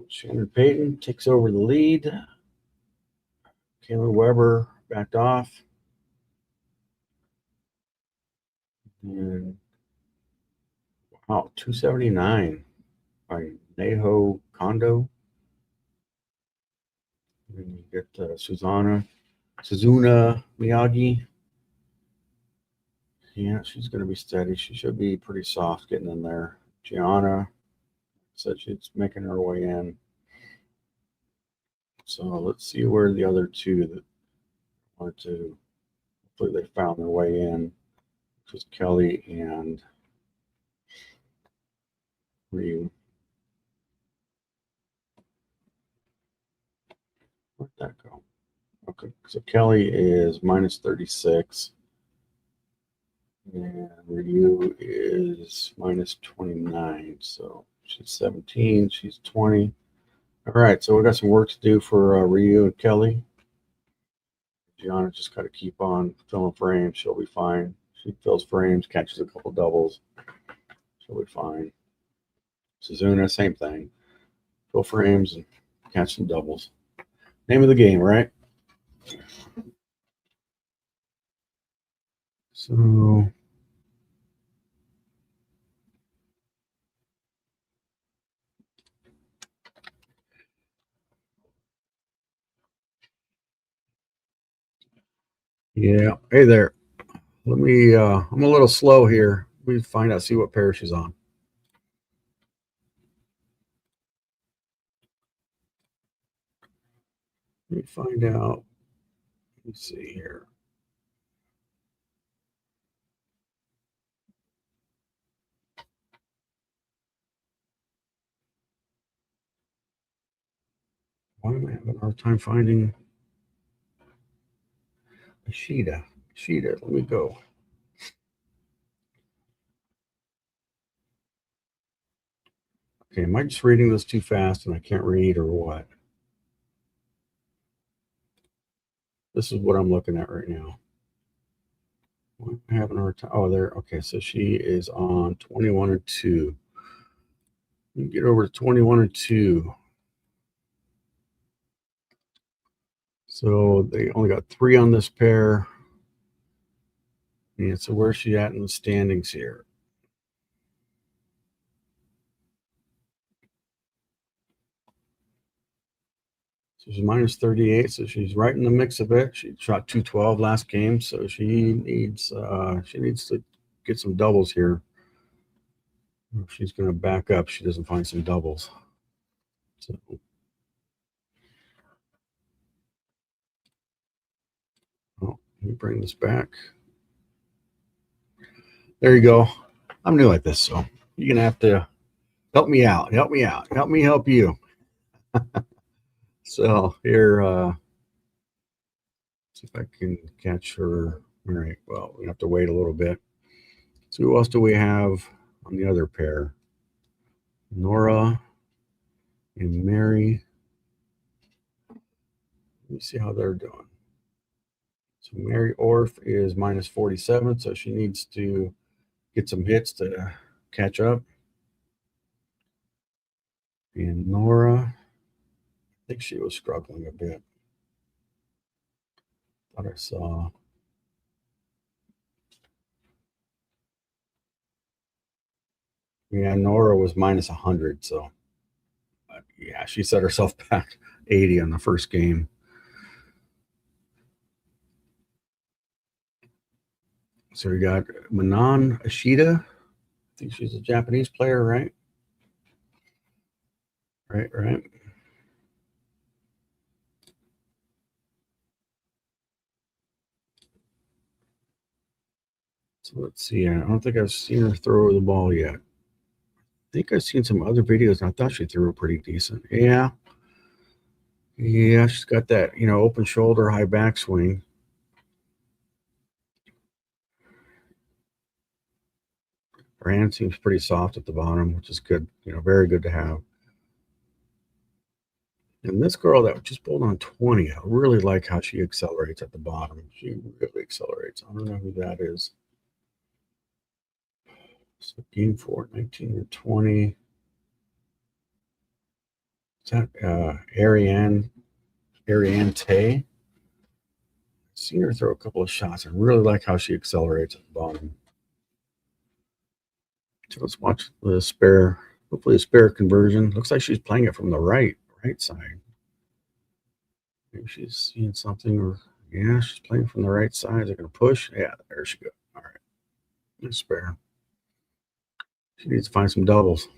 Shannon Payton takes over the lead. Kayla Weber backed off. And wow, 279 by Neho Kondo. And you get Suzuna Miyagi. Yeah, she's going to be steady. She should be pretty soft getting in there. Gianna said she's making her way in. So let's see where the other two that wanted to, hopefully they found their way in, which is Kelly and Ryu. Where'd that go? Okay, so Kelly is minus 36. And Ryu is minus 29. So she's 17, she's 20. All right, so we got some work to do for Ryu and Kelly. Gianna just got to keep on filling frames. She'll be fine. She fills frames, catches a couple doubles. She'll be fine. Suzuna, same thing. Fill frames and catch some doubles. Name of the game, right? So yeah. Hey there. Let me I'm a little slow here. Let me find out, see what pair she's on. Let me find out. Let's see here. Why am I having a hard time finding Sheeta? Let me go. Okay, am I just reading this too fast and I can't read or what? This is what I'm looking at right now. Why am I having a hard time? Oh, there. Okay, so she is on 21 and 2. Let me get over to 21 and 2. So they only got 3 on this pair. And so where's she at in the standings here? So she's minus 38, so she's right in the mix of it. She shot 212 last game, so she needs to get some doubles here. If she's going to back up, she doesn't find some doubles. So let me bring this back. There you go. I'm new at this, so you're going to have to help me out. Help me out. Help me help you. So here, see if I can catch her. All right. Well, we have to wait a little bit. So who else do we have on the other pair? Nora and Mary. Let me see how they're doing. So Mary Orff is minus 47, so she needs to get some hits to catch up. And Nora, I think she was struggling a bit. Thought I saw. Yeah, Nora was minus 100, so yeah, she set herself back 80 on the first game. So we got Manon Ashita. I think she's a Japanese player, right? Right. So let's see. I don't think I've seen her throw the ball yet. I think I've seen some other videos, and I thought she threw it pretty decent. Yeah, she's got that, open shoulder, high backswing. Her hand seems pretty soft at the bottom, which is good. Very good to have. And this girl that just bowled on 20, I really like how she accelerates at the bottom. She really accelerates. I don't know who that is. So game 4, 19 or 20. Is that Ariane Tay? I've seen her throw a couple of shots. I really like how she accelerates at the bottom. So let's watch the spare. Hopefully a spare conversion. Looks like she's playing it from the right side. Maybe she's seeing something, or yeah, she's playing from the right side. They're going to push. Yeah, there she goes. All right. Let's spare. She needs to find some doubles.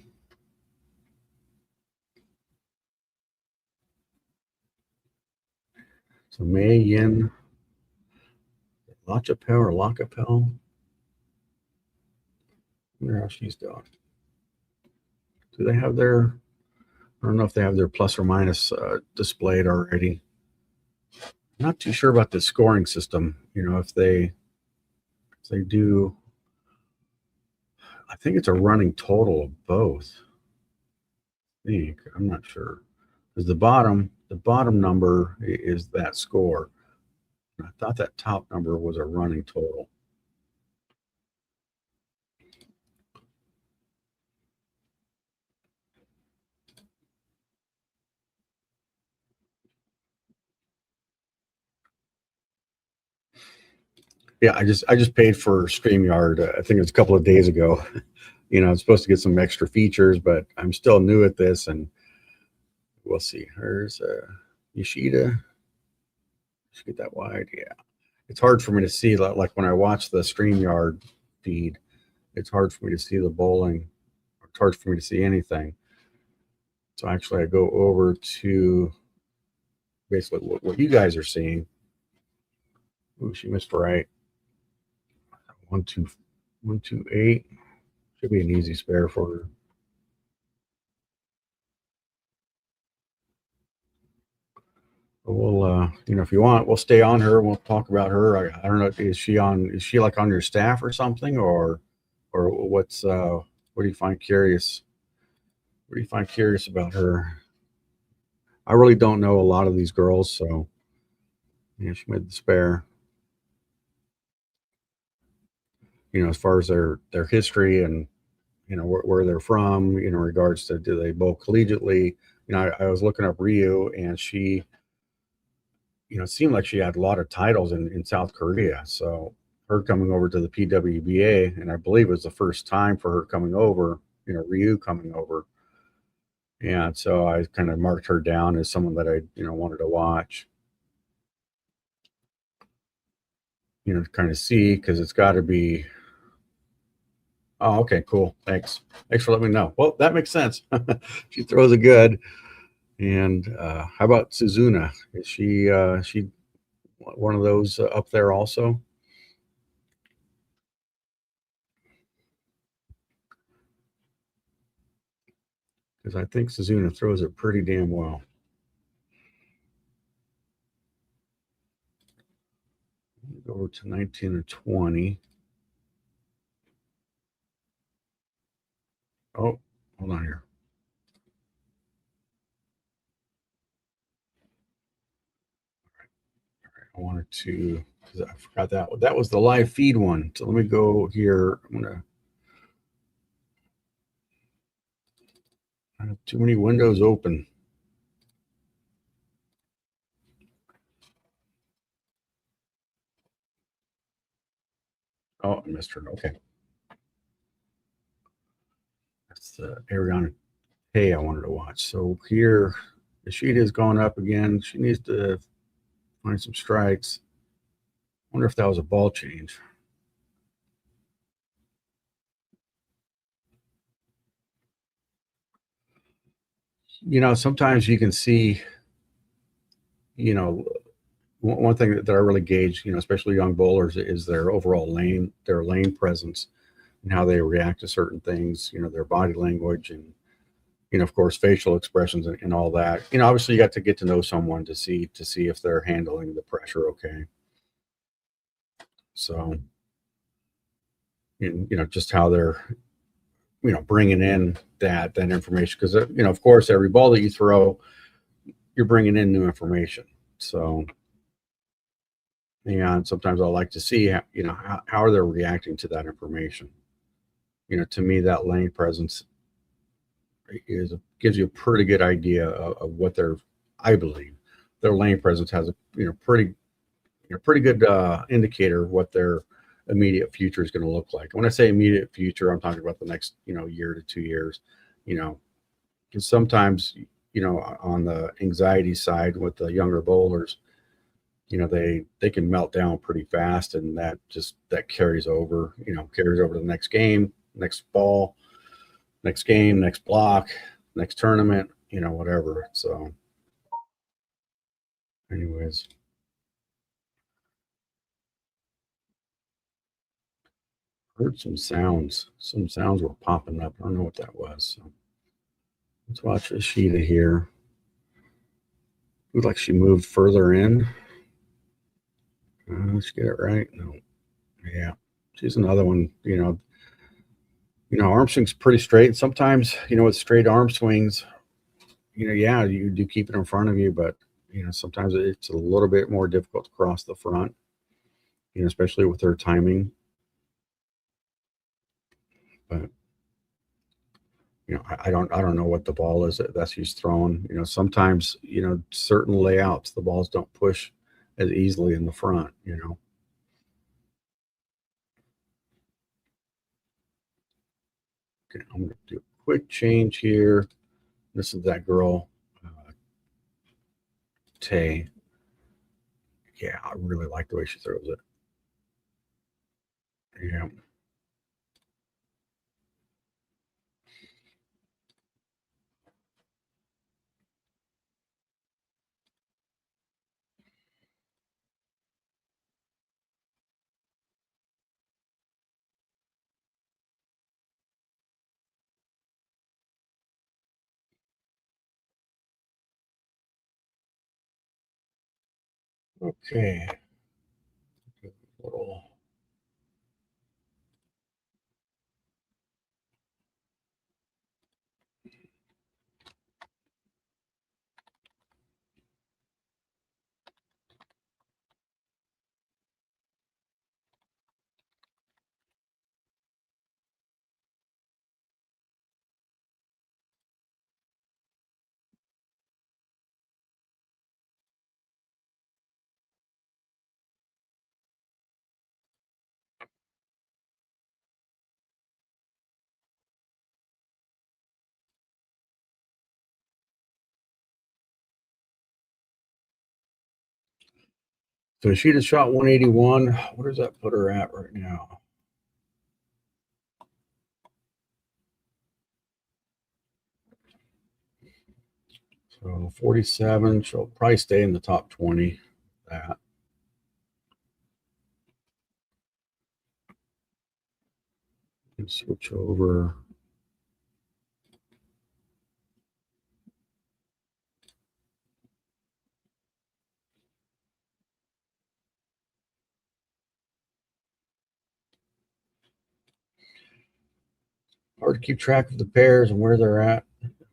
So Mei Yin Lachapelle or Lacapelle. I wonder how she's doing. Do they have their, I don't know if they have their plus or minus displayed already. I'm not too sure about the scoring system. If they do, I think it's a running total of both. I'm not sure. Because the bottom number is that score. I thought that top number was a running total. Yeah, I just paid for StreamYard. I think it was a couple of days ago. I'm supposed to get some extra features, but I'm still new at this, and we'll see. Here's Yoshida. Let's get that wide. Yeah, it's hard for me to see. Like when I watch the StreamYard feed, it's hard for me to see the bowling. It's hard for me to see anything. So actually, I go over to basically what you guys are seeing. Ooh, she missed right. 128. Should be an easy spare for her. But we'll, if you want, we'll stay on her. We'll talk about her. I don't know. Is she like on your staff or something, or what's what do you find curious? What do you find curious about her? I really don't know a lot of these girls, so yeah, she made the spare. As far as their history and where they're from, in regards to, do they bowl collegiately? I was looking up Ryu, and she, it seemed like she had a lot of titles in South Korea. So her coming over to the PWBA, and I believe it was the first time for her coming over, Ryu coming over. And so I kind of marked her down as someone that I, wanted to watch, kind of see, because it's got to be. Oh, okay, cool. Thanks for letting me know. Well, that makes sense. She throws it good. And how about Suzuna? Is she one of those up there also? Because I think Suzuna throws it pretty damn well. Go over to 19 or 20. Oh, hold on here. All right. I wanted to, because I forgot that was the live feed one. So let me go here. I have too many windows open. Oh, I missed her. Okay. That's the Ariana Hey, I wanted to watch. So here, the sheet is going up again. She needs to find some strikes. I wonder if that was a ball change. sometimes you can see, one thing that I really gauge, especially young bowlers, is their overall their lane presence and how they react to certain things, their body language and, of course, facial expressions and all that. Obviously you got to get to know someone to see if they're handling the pressure okay. So, just how they're, bringing in that information. Because, of course, every ball that you throw, you're bringing in new information. So, and sometimes I like to see, how are they reacting to that information. To me, that lane presence gives you a pretty good idea of what I believe their lane presence has a pretty good indicator of what their immediate future is going to look like. When I say immediate future, I'm talking about the next year to 2 years. Because sometimes on the anxiety side with the younger bowlers, they can melt down pretty fast, and that carries over to the next game, next ball, next game, next block, next tournament, whatever. So anyways, heard some sounds were popping up. I don't know what that was. So let's watch Ashita here. Looked like she moved further in. Let's get it right. No. Yeah, she's another one. Arm swing's pretty straight. Sometimes, with straight arm swings, yeah, you do keep it in front of you, but sometimes it's a little bit more difficult to cross the front, especially with her timing. But I don't know what the ball is that she's throwing. Sometimes certain layouts the balls don't push as easily in the front. Okay, I'm going to do a quick change here. This is that girl, Tay. Yeah, I really like the way she throws it. Yeah. Okay. Little. So she just shot 181. What does that put her at right now? So 47. She'll probably stay in the top 20. That. And switch over. Hard to keep track of the pairs and where they're at.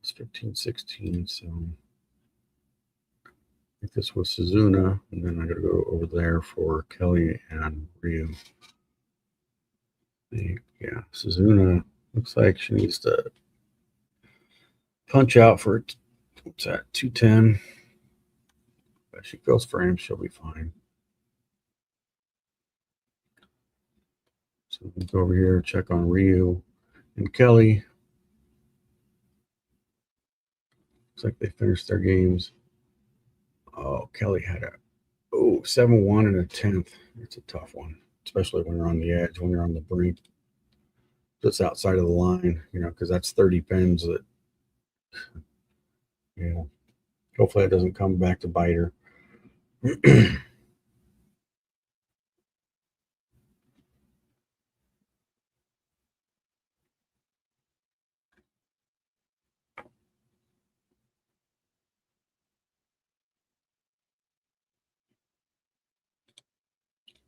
It's 15, 16. So I think this was Suzuna, and then I got to go over there for Kelly and Ryu. Yeah, Suzuna looks like she needs to punch out for, what's that, 210. But if she goes frames, she'll be fine. So we'll go over here, check on Ryu and Kelly. Looks like they finished their games. Oh, Kelly had a 7-1 and a 10th. It's a tough one, especially when you're on the edge, when you're on the brink, just outside of the line, because that's 30 pins that Yeah. Hopefully it doesn't come back to bite her.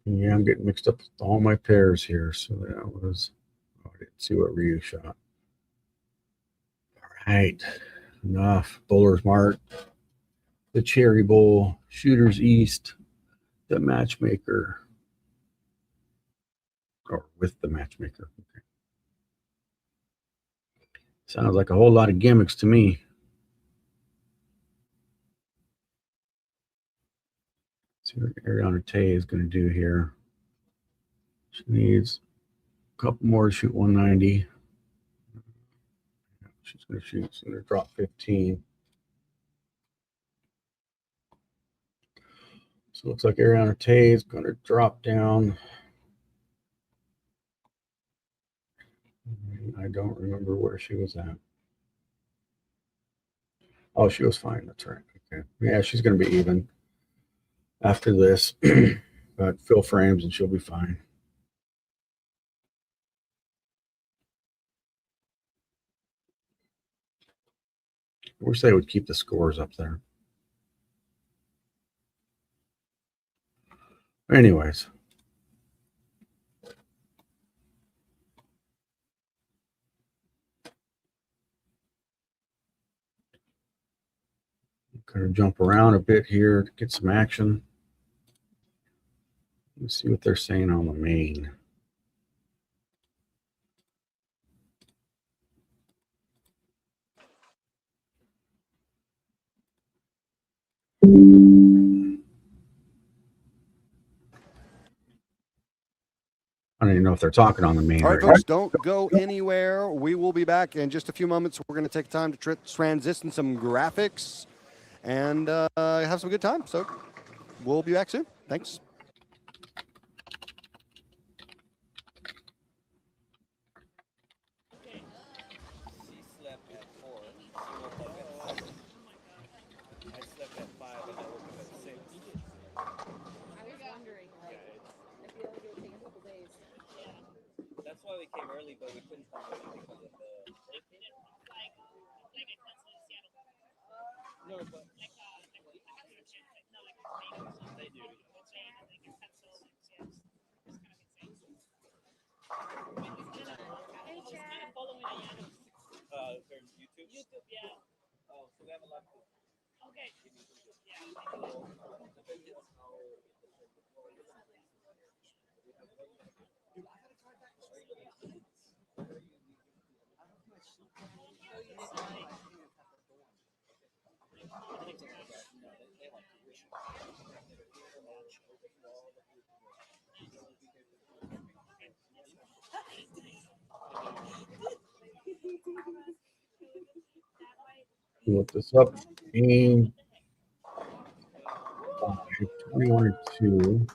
Yeah, I'm getting mixed up with all my pairs here. So that was, oh, I didn't see what Ryu shot. All right, enough. Bowler's Mark, the Cherry Bowl, Shooter's East, the Matchmaker, or with the Matchmaker. Okay. Sounds like a whole lot of gimmicks to me. Let's see what Ariana Tay is going to do here. She needs a couple more to shoot 190. She's going to shoot. She's going to drop 15. So it looks like Ariana Tay is going to drop down. I don't remember where she was at. Oh, she was fine. That's right. Okay. Yeah, she's going to be even after this. But fill frames and she'll be fine. I wish they would keep the scores up there. Anyways. Kind of jump around a bit here to get some action. Let's see what they're saying on the main. I don't even know if they're talking on the main. All right, folks, don't go anywhere. We will be back in just a few moments. We're going to take time to transition some graphics and have some good time. So we'll be back soon. Thanks. That's why we came early, but we couldn't come early because of the. No, but they do. For YouTube. YouTube, yeah. Oh, so we have a lot to. Okay. Look this up. Game 5, 21-2.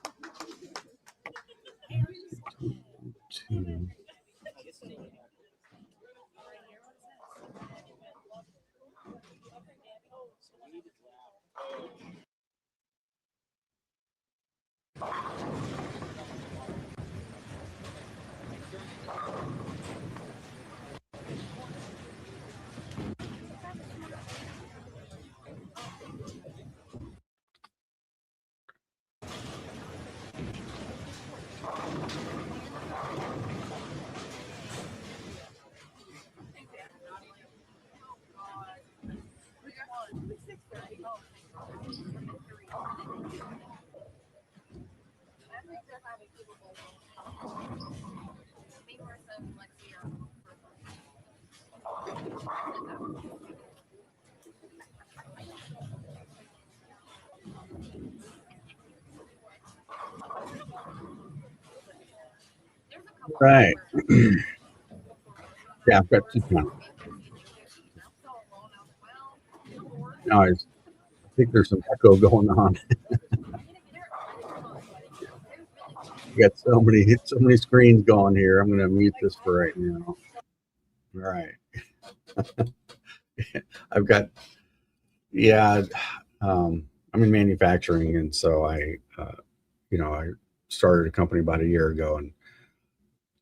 2. Right. Yeah, I've got 2 pounds. Now I think there's some echo going on. You got so many screens going here. I'm going to mute this for right now. All right. I've got Yeah, I'm in manufacturing, and so I started a company about a year ago, and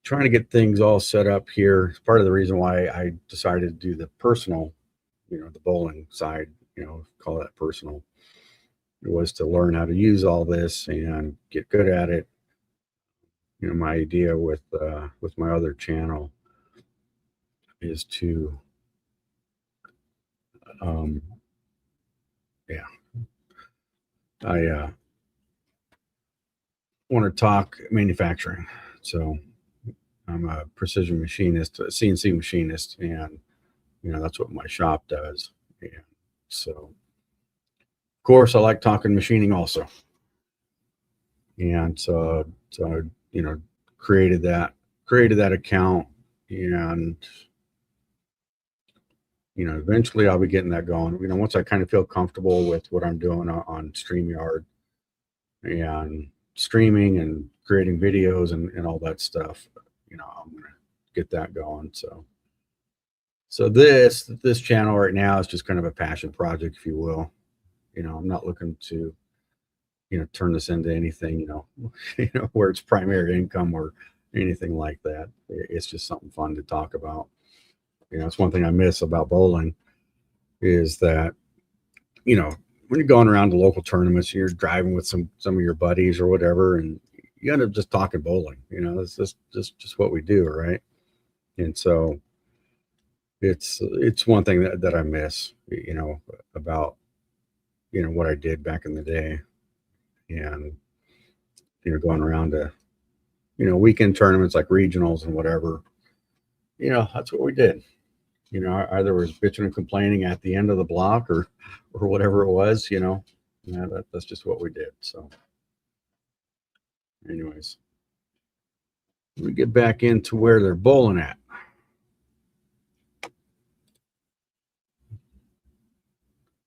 trying to get things all set up here. It's part of the reason why I decided to do the personal, the bowling side, call that personal. It was to learn how to use all this and get good at it. My idea with my other channel is to, um, yeah, I want to talk manufacturing. So I'm a precision machinist, a CNC machinist, and that's what my shop does. And so, of course, I like talking machining also. And so created that account, and eventually I'll be getting that going. Once I kind of feel comfortable with what I'm doing on StreamYard and streaming and creating videos and all that stuff, I'm gonna get that going. So this channel right now is just kind of a passion project, if you will. I'm not looking to turn this into anything, where it's primary income or anything like that. It's just something fun to talk about. It's one thing I miss about bowling is that, when you're going around to local tournaments, you're driving with some of your buddies or whatever, and you end up just talking bowling. It's just what we do, right? And so it's one thing that I miss, about what I did back in the day, and going around to weekend tournaments like regionals and whatever. That's what we did. Either was bitching and complaining at the end of the block or whatever it was. That's just what we did. So, anyways, we get back into where they're bowling at.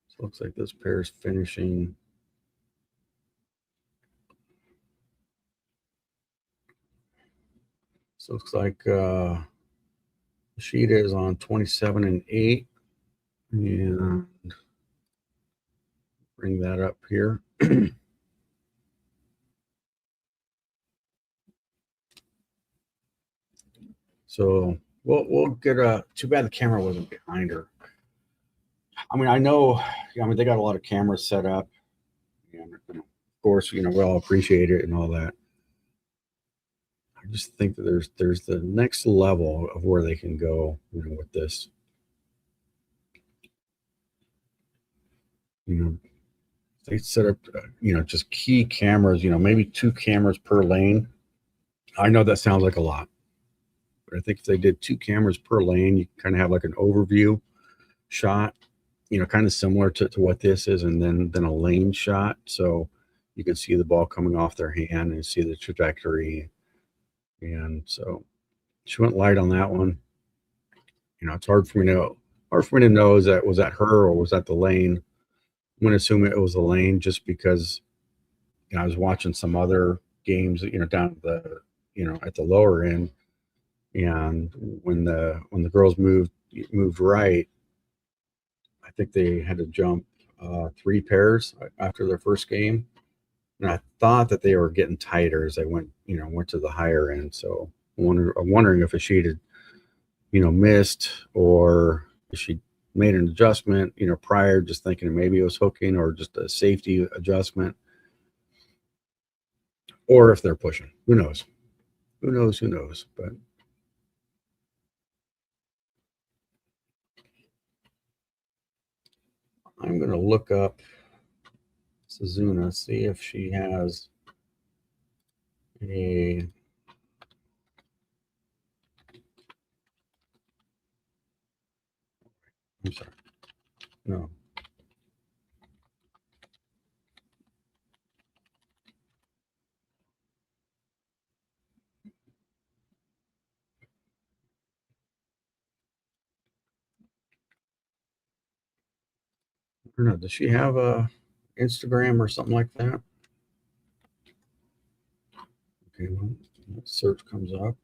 So looks like this pair is finishing. So looks like sheet is on 27 and 8, and bring that up here. So we'll get too bad the camera wasn't behind her. I mean, they got a lot of cameras set up, and of course, we all appreciate it and all that. I just think that there's the next level of where they can go, with this. They set up, just key cameras, maybe 2 cameras per lane. I know that sounds like a lot, but I think if they did 2 cameras per lane, you kind of have like an overview shot, kind of similar to what this is, and then a lane shot. So you can see the ball coming off their hand and see the trajectory. And so she went light on that one. It's hard for me to know was that her or was that the lane. I'm going to assume it was the lane just because I was watching some other games, down at at the lower end, and when the girls moved right, I think they had to jump 3 pairs after their first game, and I thought that they were getting tighter as they went to the higher end. So I'm wondering if she had missed, or if she made an adjustment prior, just thinking maybe it was hooking or just a safety adjustment, or if they're pushing. Who knows? But I'm going to look up Suzuna, see if she has a I'm sorry. No. I don't know. Does she have a Instagram or something like that? Okay, well, search comes up.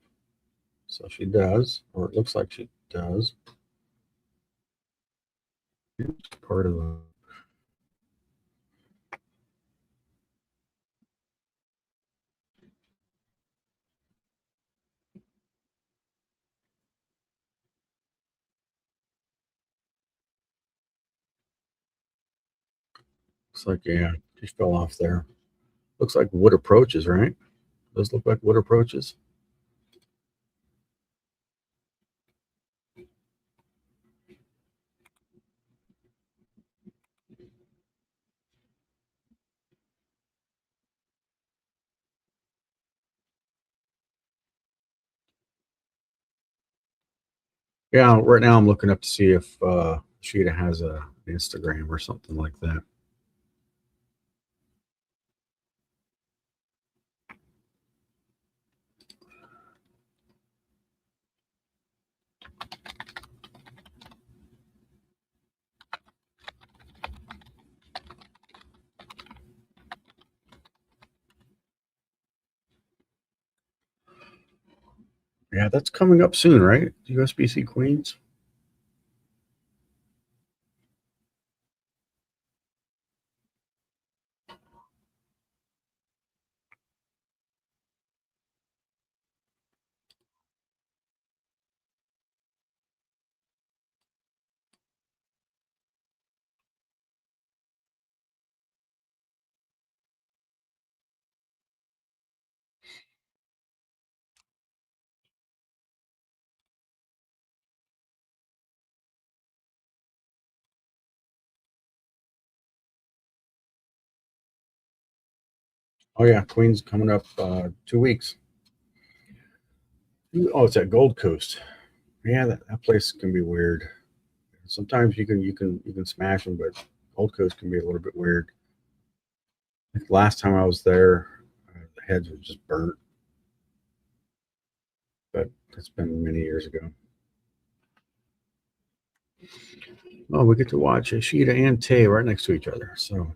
So she does, or it looks like she does. It's part of Looks like, yeah, she fell off there. Looks like wood approaches, right? Those look like wood approaches. Yeah, right now I'm looking up to see if Sheeta has a Instagram or something like that. Yeah, that's coming up soon, right? USBC Queens. Oh yeah, Queens coming up 2 weeks. Oh, it's at Gold Coast. Yeah, that place can be weird. Sometimes you can smash them, but Gold Coast can be a little bit weird. Like last time I was there, the heads were just burnt, but it's been many years ago. Oh, we get to watch Ishida and Tay right next to each other. So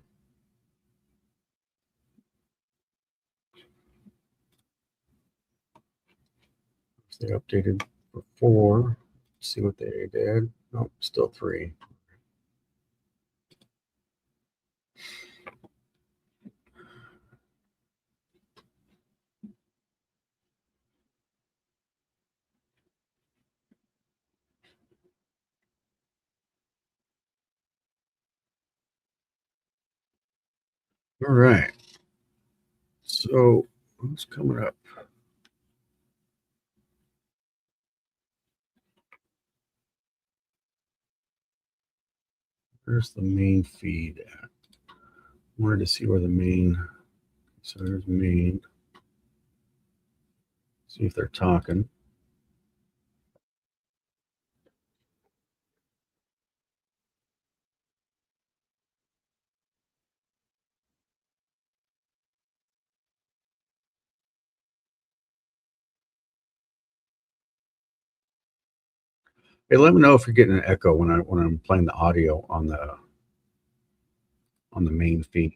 they updated for 4. Let's see what they did. Oh, still 3. All right. So who's coming up? Where's the main feed at? Wanted to see where the main. So there's main. See if they're talking. Hey, let me know if you're getting an echo when I'm playing the audio on the main feed.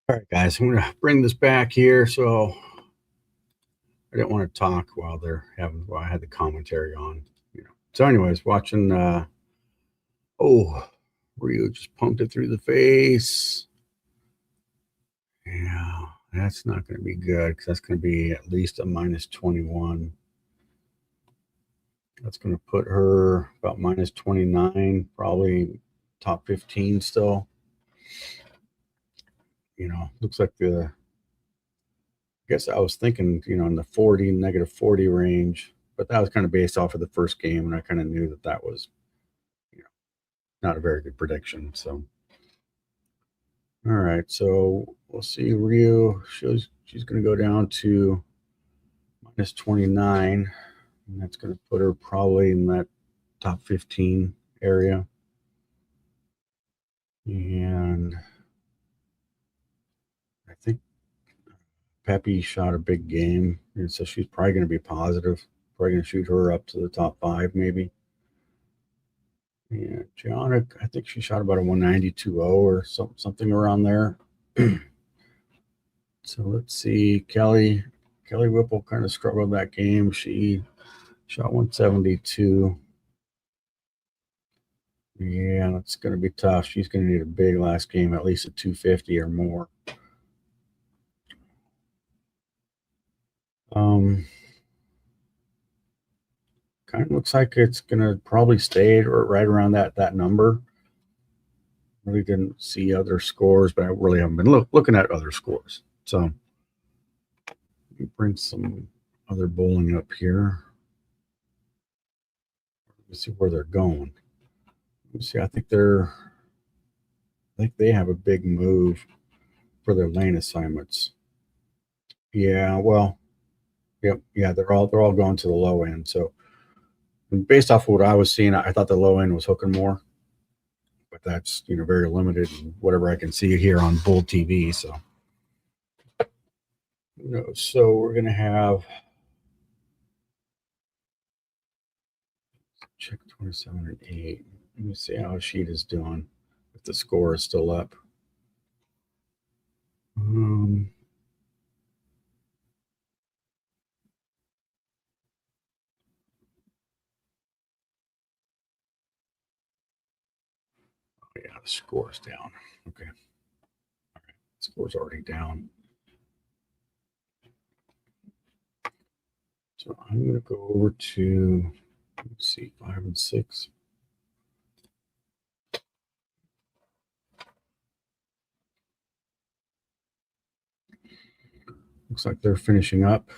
All right, guys, I'm going to bring this back here. So I didn't want to talk while I had the commentary on, So anyways, watching, Ryu just pumped it through the face. Yeah, that's not going to be good because that's going to be at least a minus 21. That's going to put her about minus 29, probably top 15 still. Looks like I guess I was thinking, in the negative 40 range, but that was kind of based off of the first game, and I kind of knew that was, not a very good prediction. So, all right, so we'll see. Ryu, she's going to go down to minus 29, and that's going to put her probably in that top 15 area. And I think Peppy shot a big game, and so she's probably going to be positive. Probably going to shoot her up to the top 5, maybe. And Gianna, I think she shot about a 192.0 or something around there. So let's see. Kelly Whipple kind of struggled that game. She shot 172. Yeah, that's going to be tough. She's going to need a big last game, at least a 250 or more. Kind of looks like it's going to probably stay right around that number. Really didn't see other scores, but I really haven't been looking at other scores. So let me bring some other bowling up here. Let's see where they're going. Let's see. I think they have a big move for their lane assignments. Yeah, well, yep, yeah, they're all going to the low end. So based off of what I was seeing, I thought the low end was hooking more, but that's very limited in whatever I can see here on Bull TV. So so we're gonna have check 27 and 8. Let me see how Sheet is doing. If the score is still up. Yeah, the score is down. Okay. All right. The score's already down. So I'm going to go over to, let's see, 5 and 6. Looks like they're finishing up.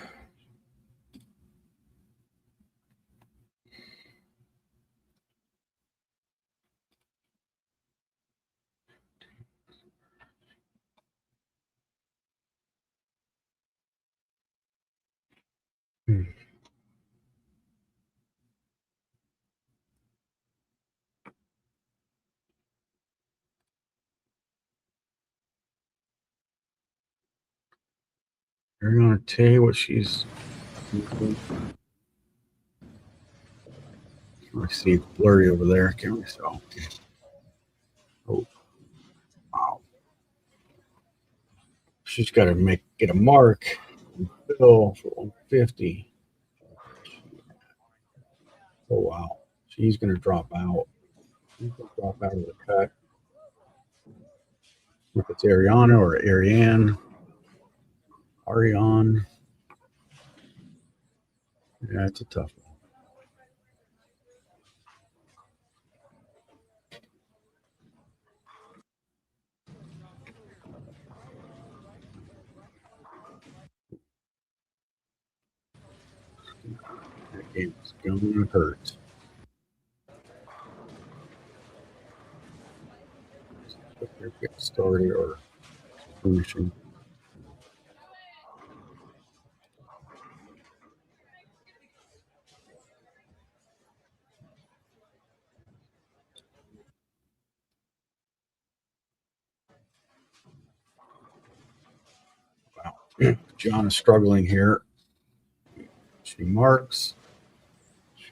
They're going to tell you what she's. I see it's blurry over there. Can't we? So, okay. Oh, wow. She's got to get a mark. Fill for 150. Oh, wow. She's going to drop out. She's going to drop out of the cut. If it's Ariana or Ariane. Ariane. Yeah, it's a tough one. That game is going to hurt. If they're getting started or finishing. Wow. John is struggling here. She marks. She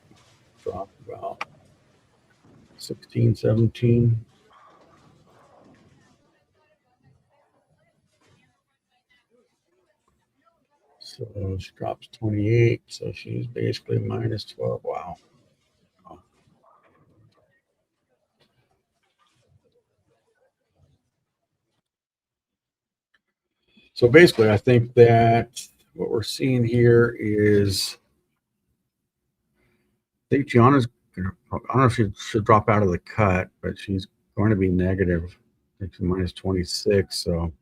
dropped about 16, 17. So she drops 28. So she's basically minus 12. Wow. So basically, I think that what we're seeing here is I think Gianna's gonna, I don't know if she should drop out of the cut, but she's going to be negative. I think she's minus 26. So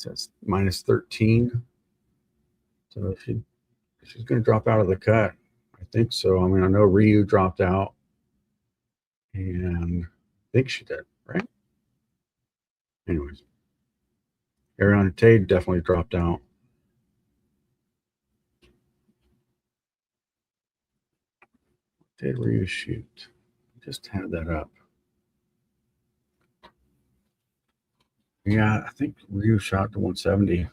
that's minus 13. So she's going to drop out of the cut. I think so. I mean, I know Ryu dropped out, and I think she did, right? Anyways, Ariana Tate definitely dropped out. Did Ryu shoot? Just had that up. Yeah, I think Ryu shot to 170.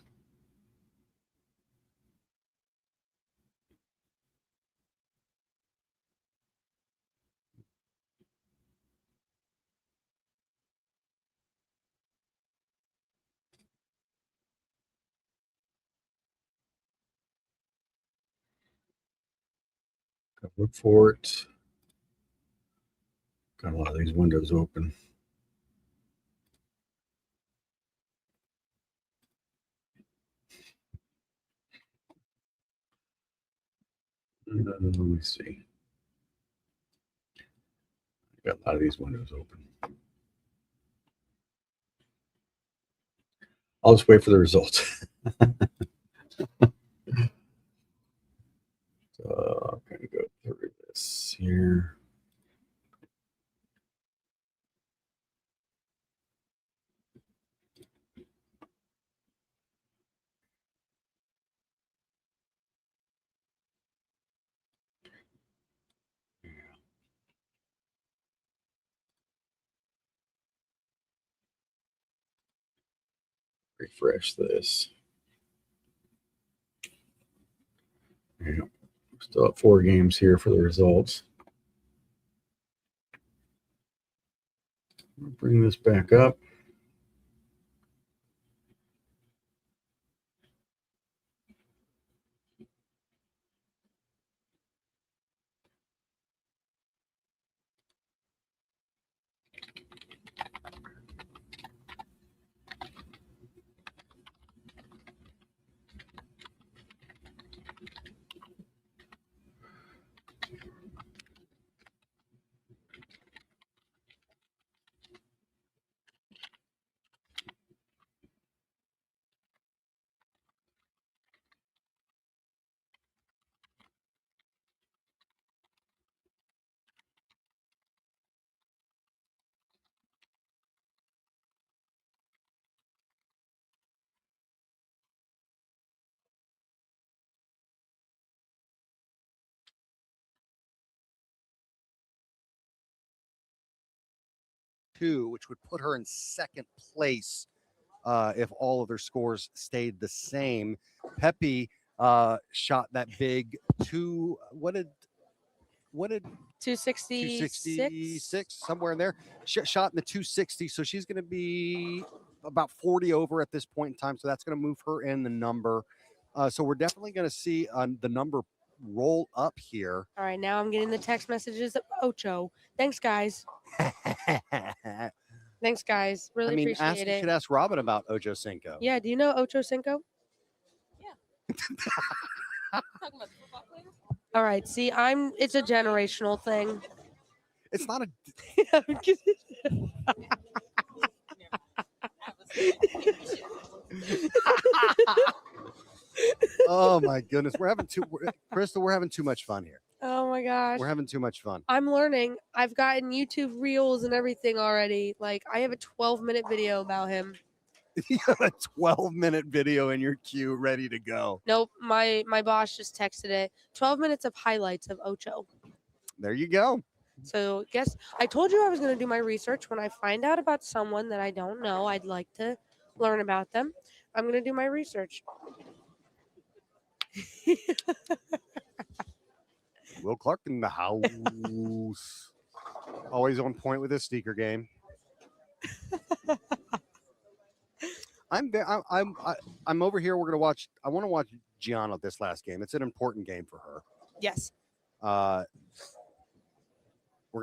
Look for it. Got a lot of these windows open. Let me see. Got a lot of these windows open. I'll just wait for the results. So I'm going to go through this here. Refresh this. Yeah. Still at 4 games here for the results. I'll bring this back up. Which would put her in second place if all of their scores stayed the same. Pepe shot that big what did 266. 266 somewhere in there? Shot in the 260, so she's going to be about 40 over at this point in time. So that's going to move her in the number. So we're definitely going to see the number roll up here. All right, now I'm getting the text messages of Ocho. Thanks, guys. Thanks, guys. Really I mean, appreciate you it. should ask Robin about Ocho Cinco. Yeah, do you know Ocho Cinco? Talking about the football players? All right, see, it's a generational thing. It's not a. Oh my goodness, Crystal, we're having too much fun here. Oh my gosh. We're having too much fun. I'm learning. I've gotten YouTube reels and everything already. Like, I have a 12-minute video about him. You have a 12-minute video in your queue ready to go. Nope, my boss just texted it. 12 minutes of highlights of Ocho. There you go. So, guess I told you I was going to do my research. When I find out about someone that I don't know, I'd like to learn about them. I'm going to do my research. Will Clark in the house. Always on point with his sneaker game. I'm over here. We're gonna watch. I want to watch Gianna this last game. It's an important game for her. Yes. We're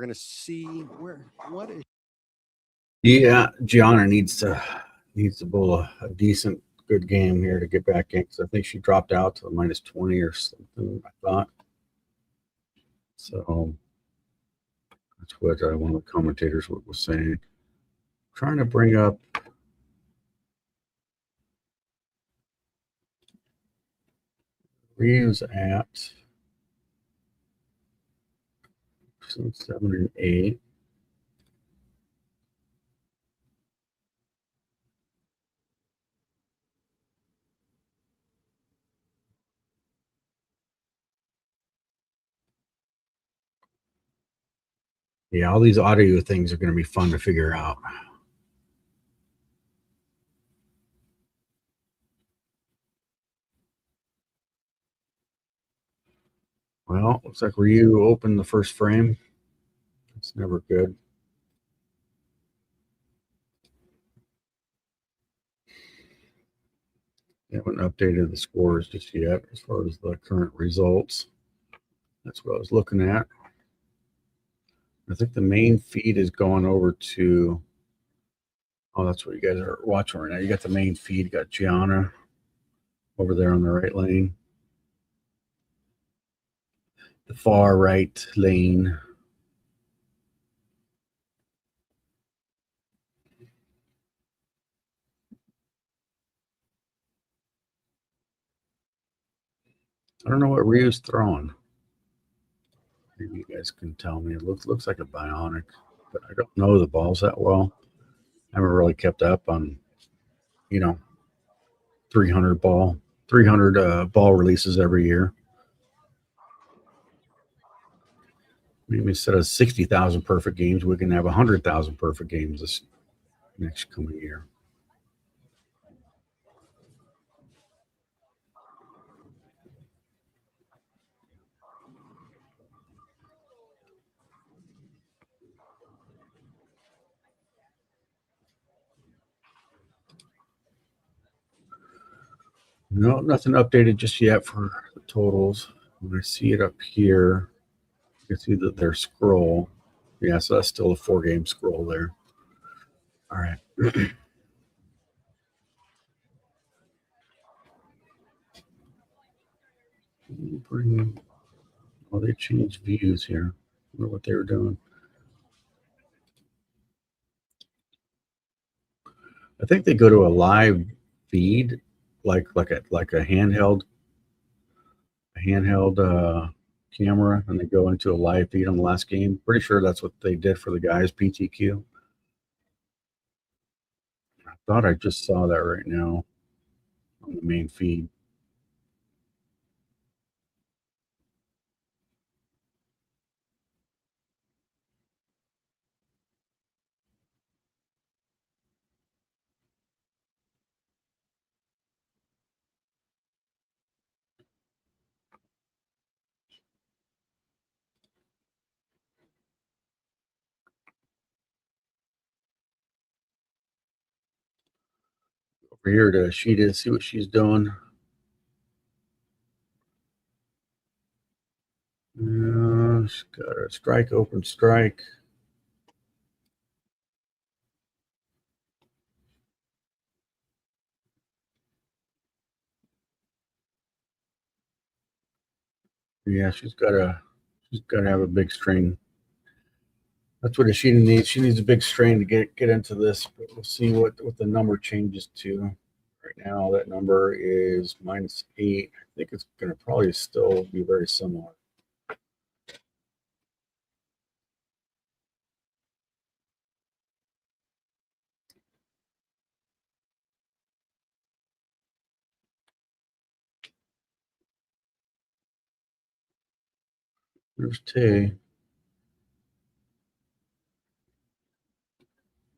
gonna see what is. Yeah, Gianna needs to bowl a decent, good game here to get back in because I think she dropped out to the -20 or something. I thought so. That's what one of the commentators was saying. Trying to bring up. Ryu's at 7 and 8. Yeah, all these audio things are going to be fun to figure out. Well, looks like Ryu opened the first frame. It's never good. They haven't updated the scores just yet as far as the current results. That's what I was looking at. I think the main feed is going over to. Oh, that's what you guys are watching right now. You got the main feed. You got Gianna over there on the right lane. The far right lane. I don't know what Ryu's throwing. Maybe you guys can tell me. It looks like a bionic, but I don't know the balls that well. I haven't really kept up on, 300 ball releases every year. Maybe instead of 60,000 perfect games, we can have 100,000 perfect games this next coming year. No, nothing updated just yet for the totals. When I see it up here, you can see that their scroll. Yeah, so that's still a 4-game scroll there. All right. Oh, they changed views here. I wonder what they were doing. I think they go to a live feed, like a handheld camera, and they go into a live feed on the last game. Pretty sure that's what they did for the guys PTQ. I thought I just saw that right now on the main feed. Over here to Sheeta, see what she's doing. She's got a strike, open strike. Yeah, she's got to have a big string. That's what Sheeta needs. She needs a big string to get into this. But we'll see what the number changes to. Right now, that number is -8. I think it's going to probably still be very similar. There's Tay.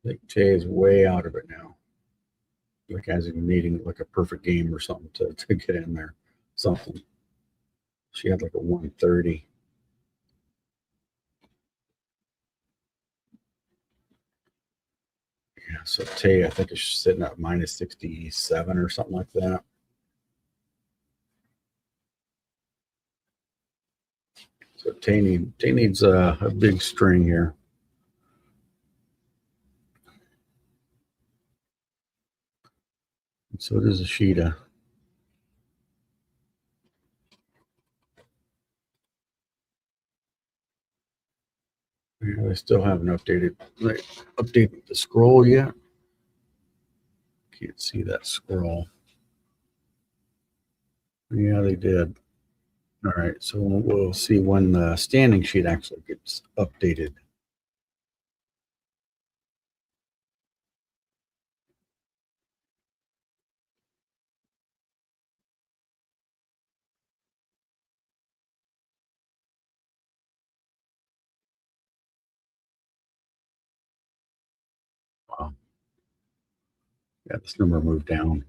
I think Tay is way out of it now. Like as in needing like a perfect game or something to get in there. Something. She had like a 130. Yeah, So Tay, I think is sitting at minus 67 or something like that. So Tay needs a big string here. And so does Ashita. Yeah, they still haven't updated the scroll yet. Can't see that scroll. Yeah, they did. All right, so we'll see when the standing sheet actually gets updated. Wow. Yeah, this number moved down.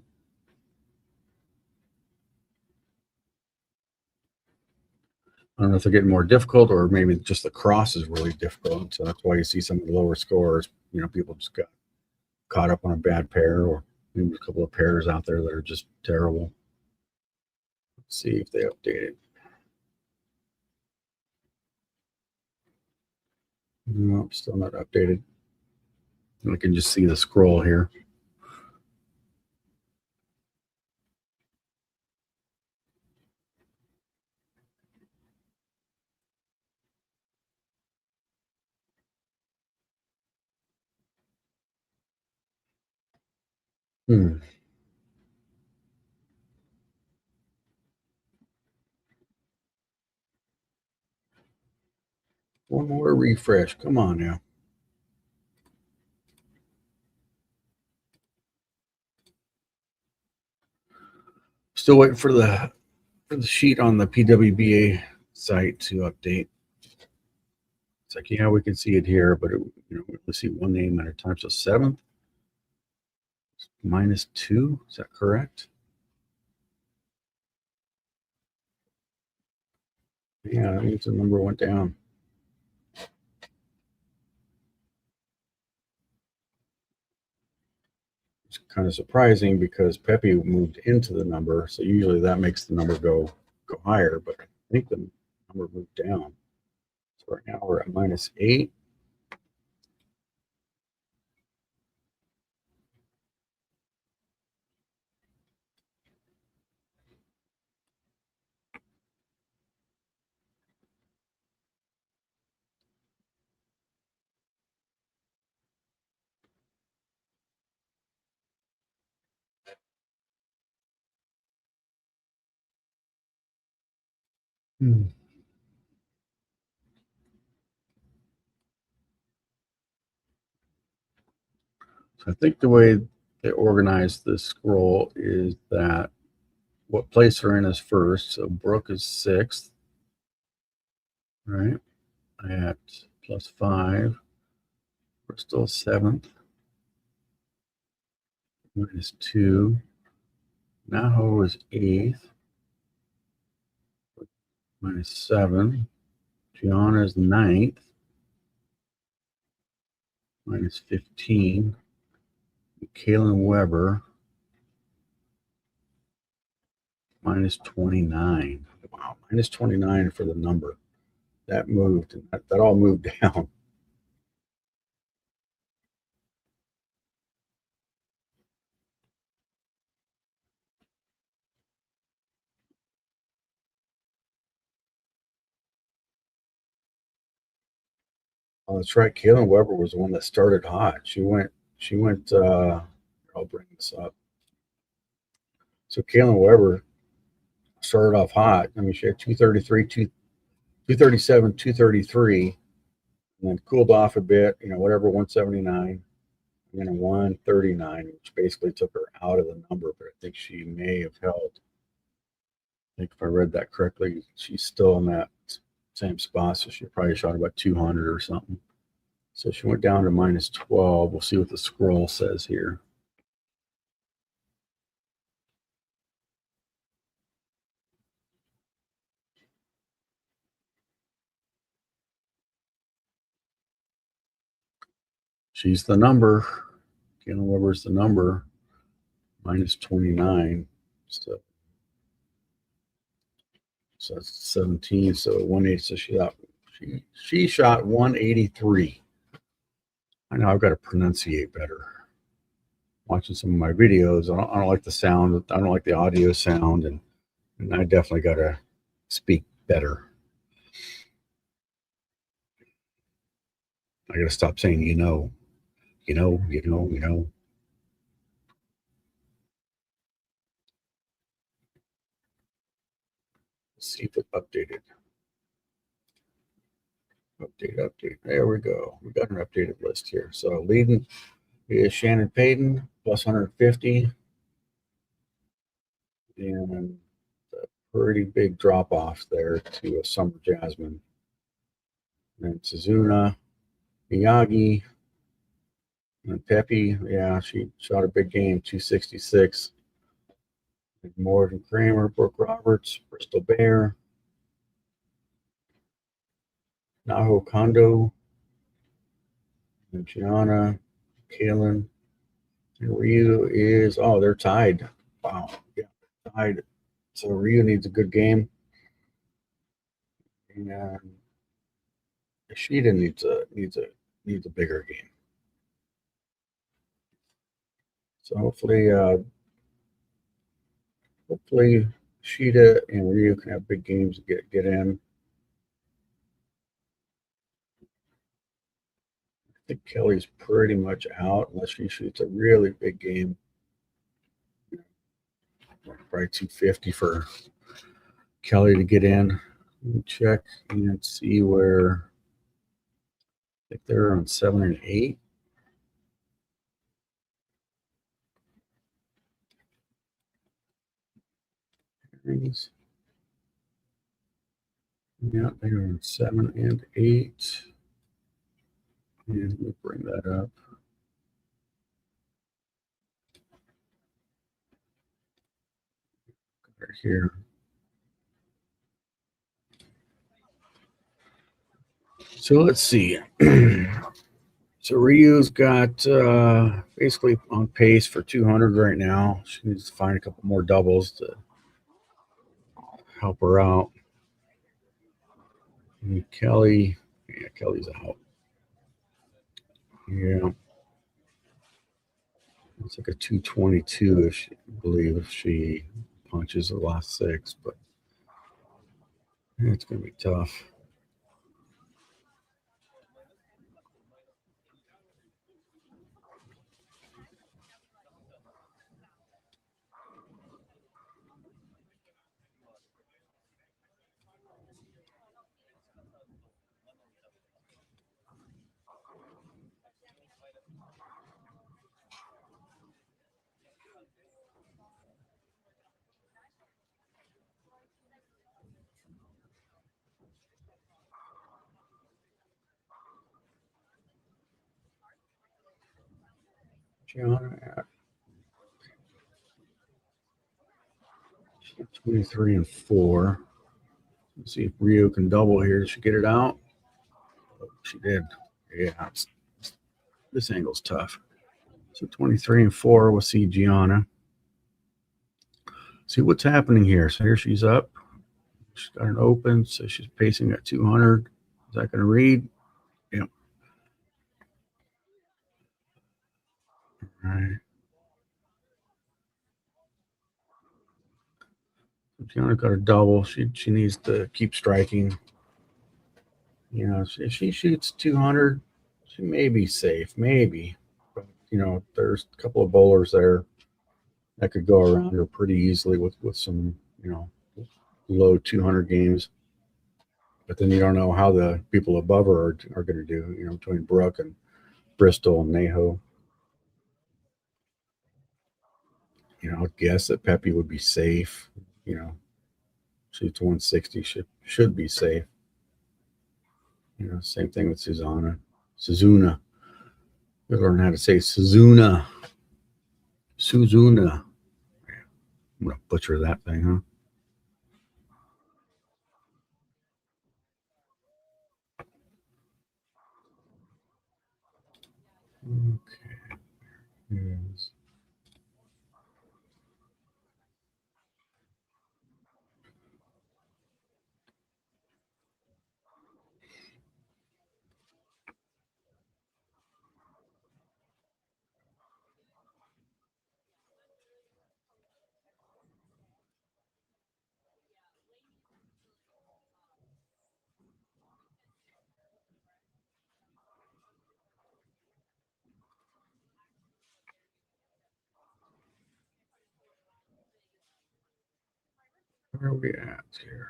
I don't know if they're getting more difficult or maybe just the cross is really difficult. So that's why you see some of the lower scores. You know, people just got caught up on a bad pair or maybe a couple of pairs out there that are just terrible. Let's see if they update it. Nope, still not updated. We can just see the scroll here. Hmm. One more refresh. Come on now. Still waiting for the sheet on the PWBA site to update. It's like, yeah, we can see it here, but let's see one name at a time. So 7th minus 2. Is that correct? Yeah, that means the number went down. It's kind of surprising because Pepe moved into the number, so usually that makes the number go higher, but I think the number moved down. So right now we're at minus 8. Hmm. So I think the way they organize this scroll is that what place they're in is first. So Brooke is 6th, right? At +5. Bristol 7th, minus 2. Naho is 8th, minus 7. Gianna is 9th, minus 15. Kaylin Weber, minus 29. Wow, minus 29 for the number. That moved. That all moved down. Oh, that's right. Kaylin Weber was the one that started hot. She went, I'll bring this up. So Kaylin Weber started off hot. I mean, she had 233, 237, 233, and then cooled off a bit, whatever, 179, and then a 139, which basically took her out of the number, but I think she may have held. I think if I read that correctly, she's still in that same spot, so she probably shot about 200 or something. So she went down to minus 12. We'll see what the scroll says here. She's the number. Galen Weber's the number, minus 29. So that's 17. So 180. So she shot 183. I know I've got to pronunciate better. Watching some of my videos, I don't like the sound. I don't like the audio sound, and I definitely got to speak better. I got to stop saying, you know. Let's see if it updated. Update. There we go. We got an updated list here. So leading is Shannon Payton, plus 150. And a pretty big drop off there to a Summer Jasmine. And Suzuna, Miyagi, and Pepe. Yeah, she shot a big game, 266. Morgan Kramer, Brooke Roberts, Bristol Bear, Naho Kondo, and Gianna, Kalen, and Ryu is, they're tied. Wow. Yeah, tied. So Ryu needs a good game. And Ishida needs a bigger game. So hopefully Ishida and Ryu can have big games to get in. I think Kelly's pretty much out unless she shoots a really big game. Probably 250 for Kelly to get in. Let me check and see where. I think they're on 7 and 8. Yeah, they're on 7 and 8. And we'll bring that up. Right here. So let's see. So Ryu's got basically on pace for 200 right now. She needs to find a couple more doubles to help her out. And Kelly's out. Yeah. It's like a 222 if she punches the last 6, but it's going to be tough. Gianna at 23 and 4. Let's see if Rio can double here. Did she get it out? Oh, she did. Yeah, this angle's tough. So 23 and 4. We'll see Gianna. See what's happening here. So here she's up. She's got an open, so she's pacing at 200. Is that going to read? Yep. All right. Gianna got a double. She needs to keep striking. You know, if she shoots 200, she may be safe, maybe. But, you know, there's a couple of bowlers there that could go around her pretty easily with some, you know, low 200 games. But then you don't know how the people above her are going to do, you know, between Brooke and Bristol and Naho. You know, I'd guess that Pepe would be safe. You know, shoots 160, should be safe. You know, same thing with Suzuna. We learn how to say Suzuna. I'm gonna butcher that thing, huh? Okay. is where are we at here?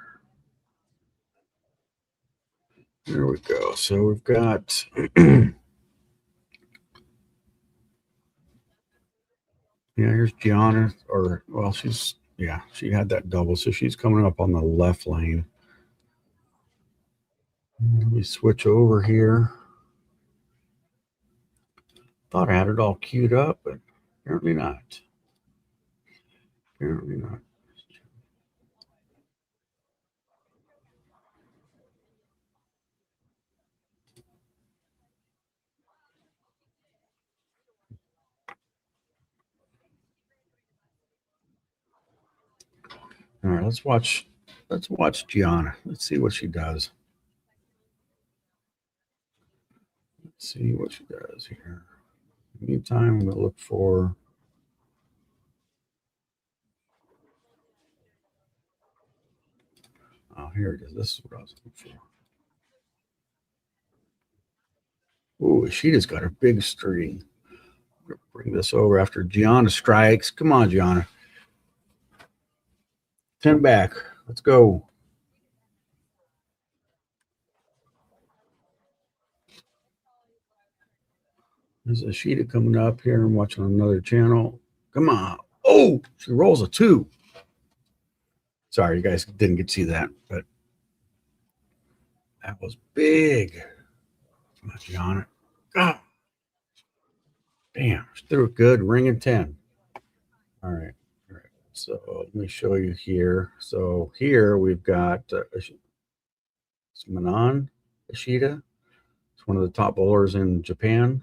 There we go. So we've got yeah, here's Gianna, or well, she had that double, so she's coming up on the left lane. We switch over here. Thought I had it all queued up, but apparently not. Apparently not. All right, let's watch Gianna. Let's see what she does. Let's see what she does here. Meantime, we'll look for here it is. This is what I was looking for. Ooh, she just got a big string. Bring this over after Gianna strikes. Come on, Gianna. 10 back. Let's go. There's a Sheeta coming up here. I'm watching another channel. Come on. Oh, she rolls a 2. Sorry, you guys didn't get to see that, but that was big. Come on, Gianna. Oh, damn. She threw it good. Ring and 10. All right. All right. So let me show you here. So here we've got it's Manon Ishida. It's one of the top bowlers in Japan.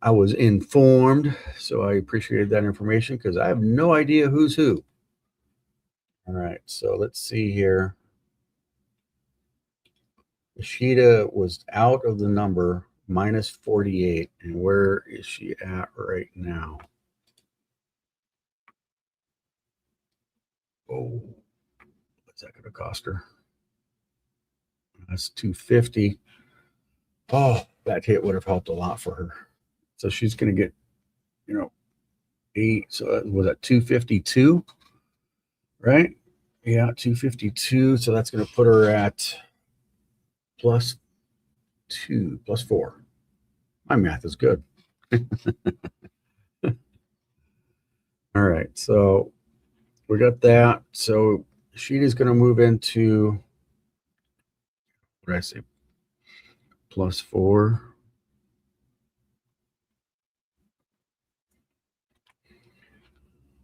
I was informed, so I appreciated that information because I have no idea who's who. All right, so let's see here. Ishida was out of the number minus 48, and where is she at right now? Oh, what's that going to cost her? That's 250. Oh, that hit would have helped a lot for her. So she's going to get, 8. So was that 252? Right? Yeah, 252. So that's going to put her at plus 2, plus 4. My math is good. All right. So we got that. So Sheeta's going to move into, what did I say? Plus 4.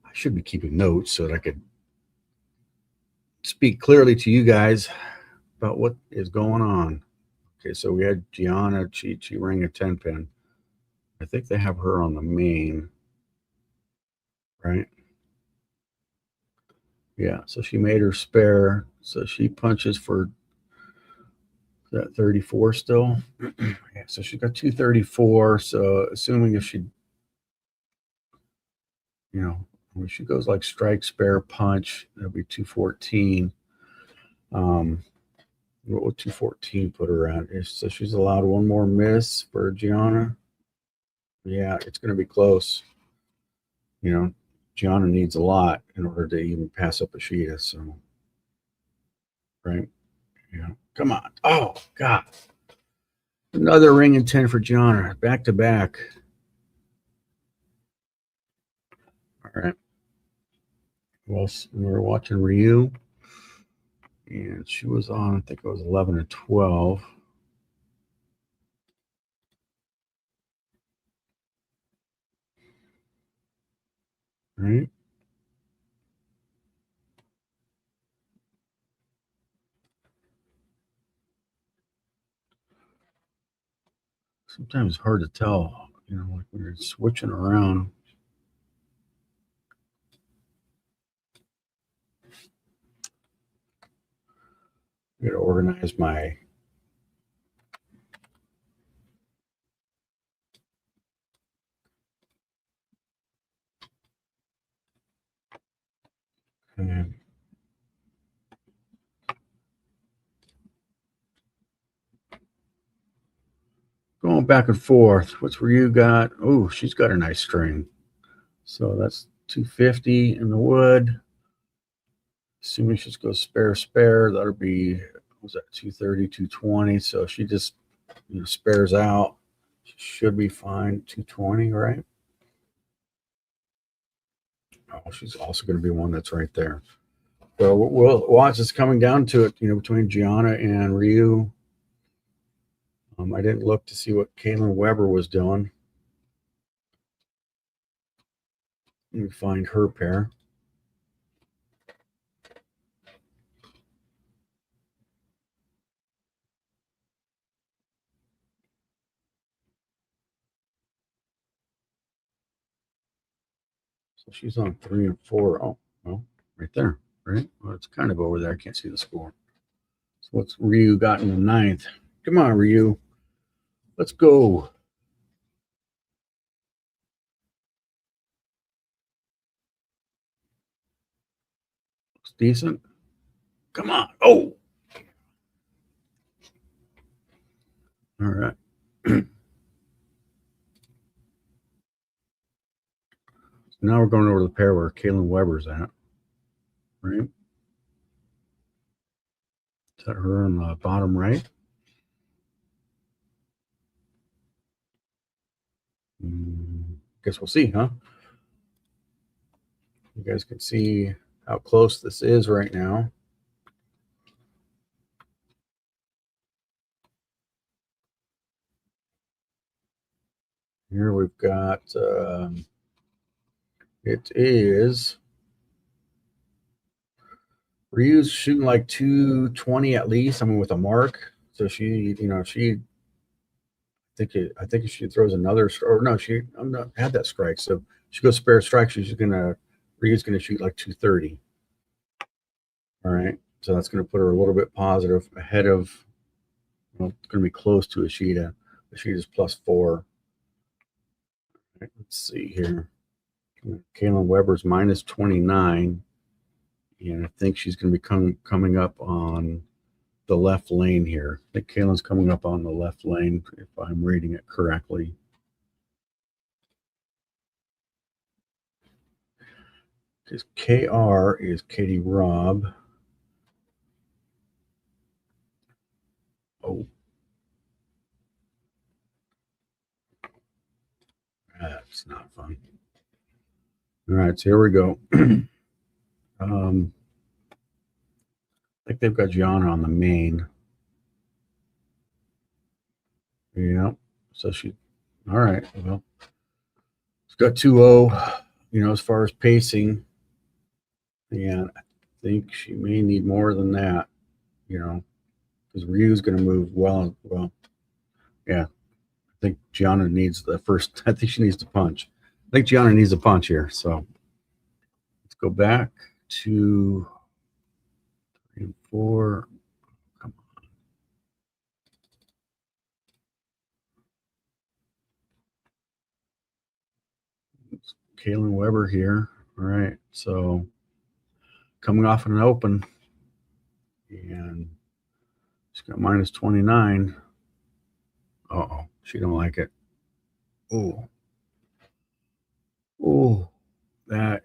I should be keeping notes so that I could speak clearly to you guys about what is going on. Okay, so we had Gianna, she rang a 10 pin. I think they have her on the main, right? Yeah, so she made her spare. So she punches for that 34 still. Yeah, so she got 234. So assuming if she, when she goes like strike, spare, punch, that'll be 214. What would 214 put her at? So she's allowed one more miss for Gianna. Yeah, it's going to be close. Gianna needs a lot in order to even pass up Ishida. So, right? Yeah. Come on. Oh, God. Another ring and 10 for Gianna. Back to back. All right. Well, we were watching Ryu, and she was on, I think it was 11 or 12. Right? Sometimes it's hard to tell you know, like we're switching around. I gotta organize my and going back and forth. What's where you got? Oh, she's got a nice string. So that's 250 in the wood. Assuming she's go spare. That'll be, what was that, 230, 220. So she just, you know, spares out. She should be fine. 220, right? Oh, she's also going to be one that's right there. So we'll watch. It's coming down to it, you know, between Gianna and Ryu. I didn't look to see what Kaylin Weber was doing. Let me find her pair. So she's on 3 and 4. Oh, well, right there, right? Well, it's kind of over there. I can't see the score. So what's Ryu got in the 9th? Come on, Ryu. Let's go. Looks decent. Come on. Oh. All right. Now we're going over to the pair where Kaylin Weber's at. Right? Is that her on the bottom right? Guess we'll see, huh? You guys can see how close this is right now. Here we've got, it is, Ryu's shooting like 220 at least. I mean, with a mark. So she, you know, I think if she throws another, or no, I'm not had that strike. So she goes spare strike. Ryu's gonna shoot like 230. All right. So that's gonna put her a little bit positive ahead of, well, it's gonna be close to Ishida. Ishida's +4. All right, let's see here. Kaylin Weber's -29. And I think she's going to be coming up on the left lane here. I think Kaylin's coming up on the left lane, if I'm reading it correctly. Because KR is Katie Robb. Oh. That's not fun. All right, so here we go. I think they've got Gianna on the main. Yeah. So all right. Well, she's got 2-0, you know, as far as pacing. And I think she may need more than that, you know, because Ryu's going to move well. Yeah. I think Gianna needs the first. I think she needs to punch. I think Gianna needs a punch here. So let's go back to 3 and 4. Come on. It's Kaylin Weber here. All right. So coming off an open, and she's got -29. Uh-oh. She don't like it. Oh, that,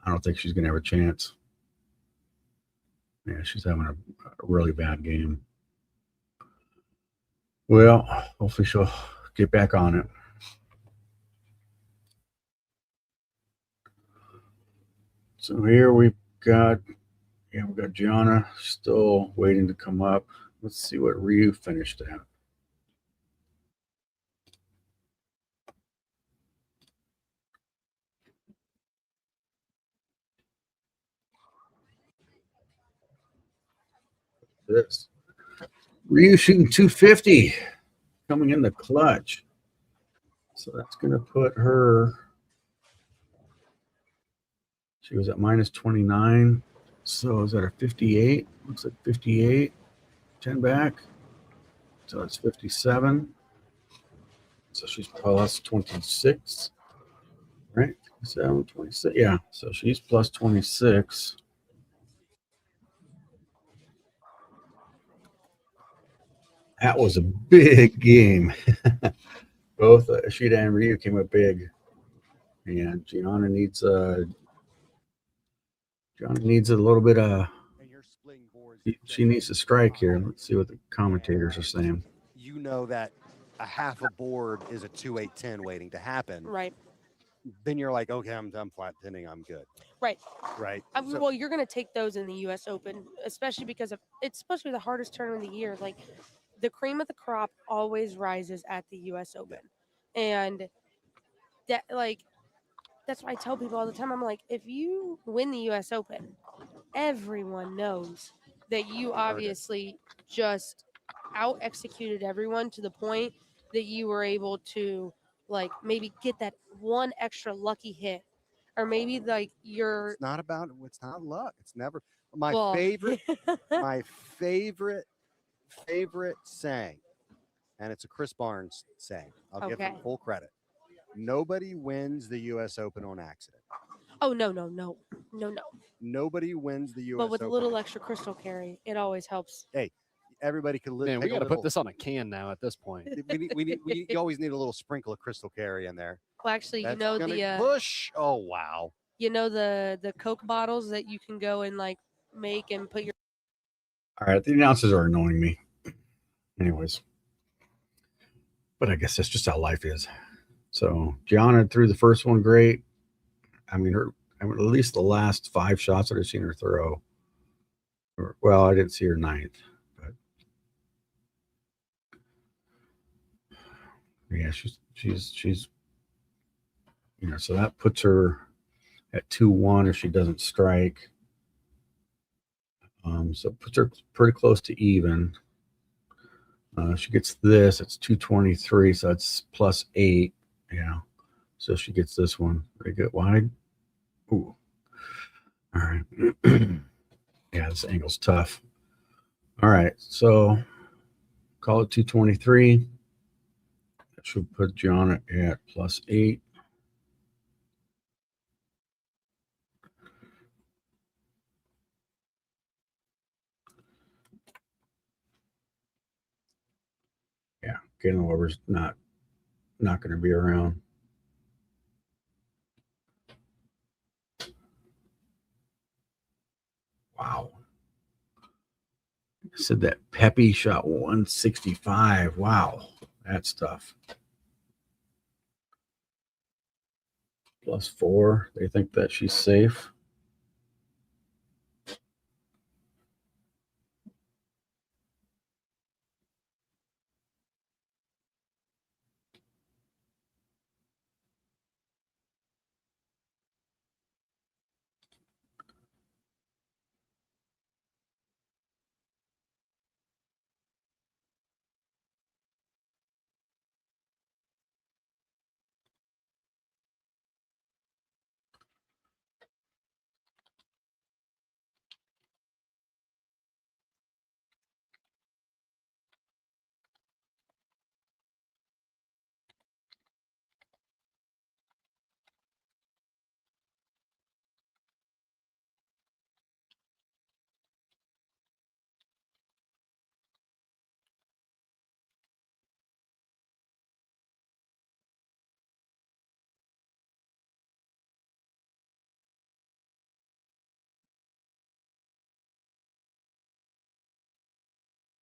I don't think she's going to have a chance. Yeah, she's having a really bad game. Well, hopefully she'll get back on it. So here we've got Gianna still waiting to come up. Let's see what Ryu finished at. This Ryu shooting 250, coming in the clutch. So that's going to put her. She was at minus 29. So is that a 58? Looks like 58. 10 back. So it's 57. So she's plus 26. Right? 7, 26. Yeah. So she's plus 26. That was a big game. Both Ashita and Ryu came up big. And Gianna needs a little bit of. And you're splitting boards. She needs to strike here. Let's see what the commentators are saying. You know that a half a board is a 2-8-10 waiting to happen. Right. Then you're like, okay, I'm done flat pinning. I'm good. Right. Right. Well, you're going to take those in the U.S. Open, especially because it's supposed to be the hardest tournament of the year. Like, the cream of the crop always rises at the U.S. Open. And that, like, that's why I tell people all the time. I'm like, if you win the U.S. Open, everyone knows that you obviously just out-executed everyone to the point that you were able to, like, maybe get that one extra lucky hit. Or maybe, like, It's not luck. It's never well, my favorite saying, and it's a Chris Barnes saying. I'll give him Okay. full credit. Nobody wins the U.S. Open on accident. Oh, no. Nobody wins the U.S. But with Open. a little extra crystal carry, it always helps. Hey, everybody can live. Man, we got to put this on a can now at this point. You always need a little sprinkle of crystal carry in there. Well, actually, That's you know gonna push. Oh wow. you know the Coke bottles that you can go and, like, make and put your. All right, the announcers are annoying me. Anyways, but I guess that's just how life is. So Gianna threw the first one great. I mean, at least the last 5 shots that I've seen her throw. Well, I didn't see her 9th, but yeah, she's so that puts her at 2-1 if she doesn't strike. So it puts her pretty close to even. She gets this, it's 223, so that's plus 8. Yeah. So she gets this one. They get wide. Ooh. All right. Yeah, this angle's tough. All right. So call it 223. That should put Gianna at plus 8. Yeah, Galen Weber's not going to be around. Wow. I said that Pepe shot 165. Wow, that's tough. Plus 4. They think that she's safe.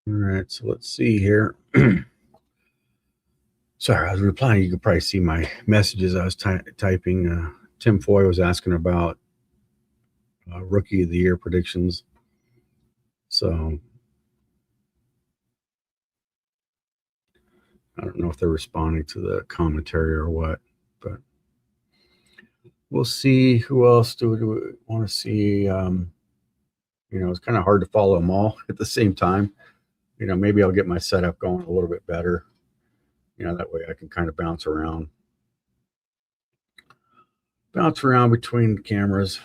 All right, so let's see here. Sorry, I was replying. You could probably see my messages I was typing. Tim Foy was asking about Rookie of the Year predictions. So I don't know if they're responding to the commentary or what, but we'll see. Who else do we want to see? It's kind of hard to follow them all at the same time. Maybe I'll get my setup going a little bit better. That way I can kind of bounce around. bounce around between cameras.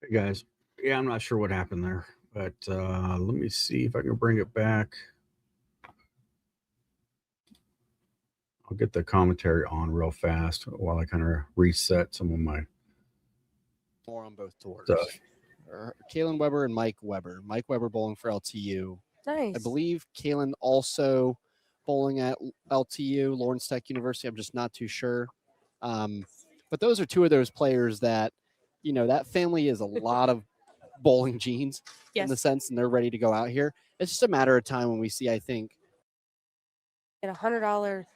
Hey guys, yeah, I'm not sure what happened there, but let me see if I can bring it back. I'll get the commentary on real fast while I kind of reset some of my More on both tours. stuff. Kalen Weber and Mike Weber. Mike Weber bowling for LTU. Nice. I believe Kalen also bowling at LTU, Lawrence Tech University. I'm just not too sure. But those are two of those players that, that family is a lot of bowling jeans in the Yes. sense, and they're ready to go out here. It's just a matter of time when we see, I think. At $100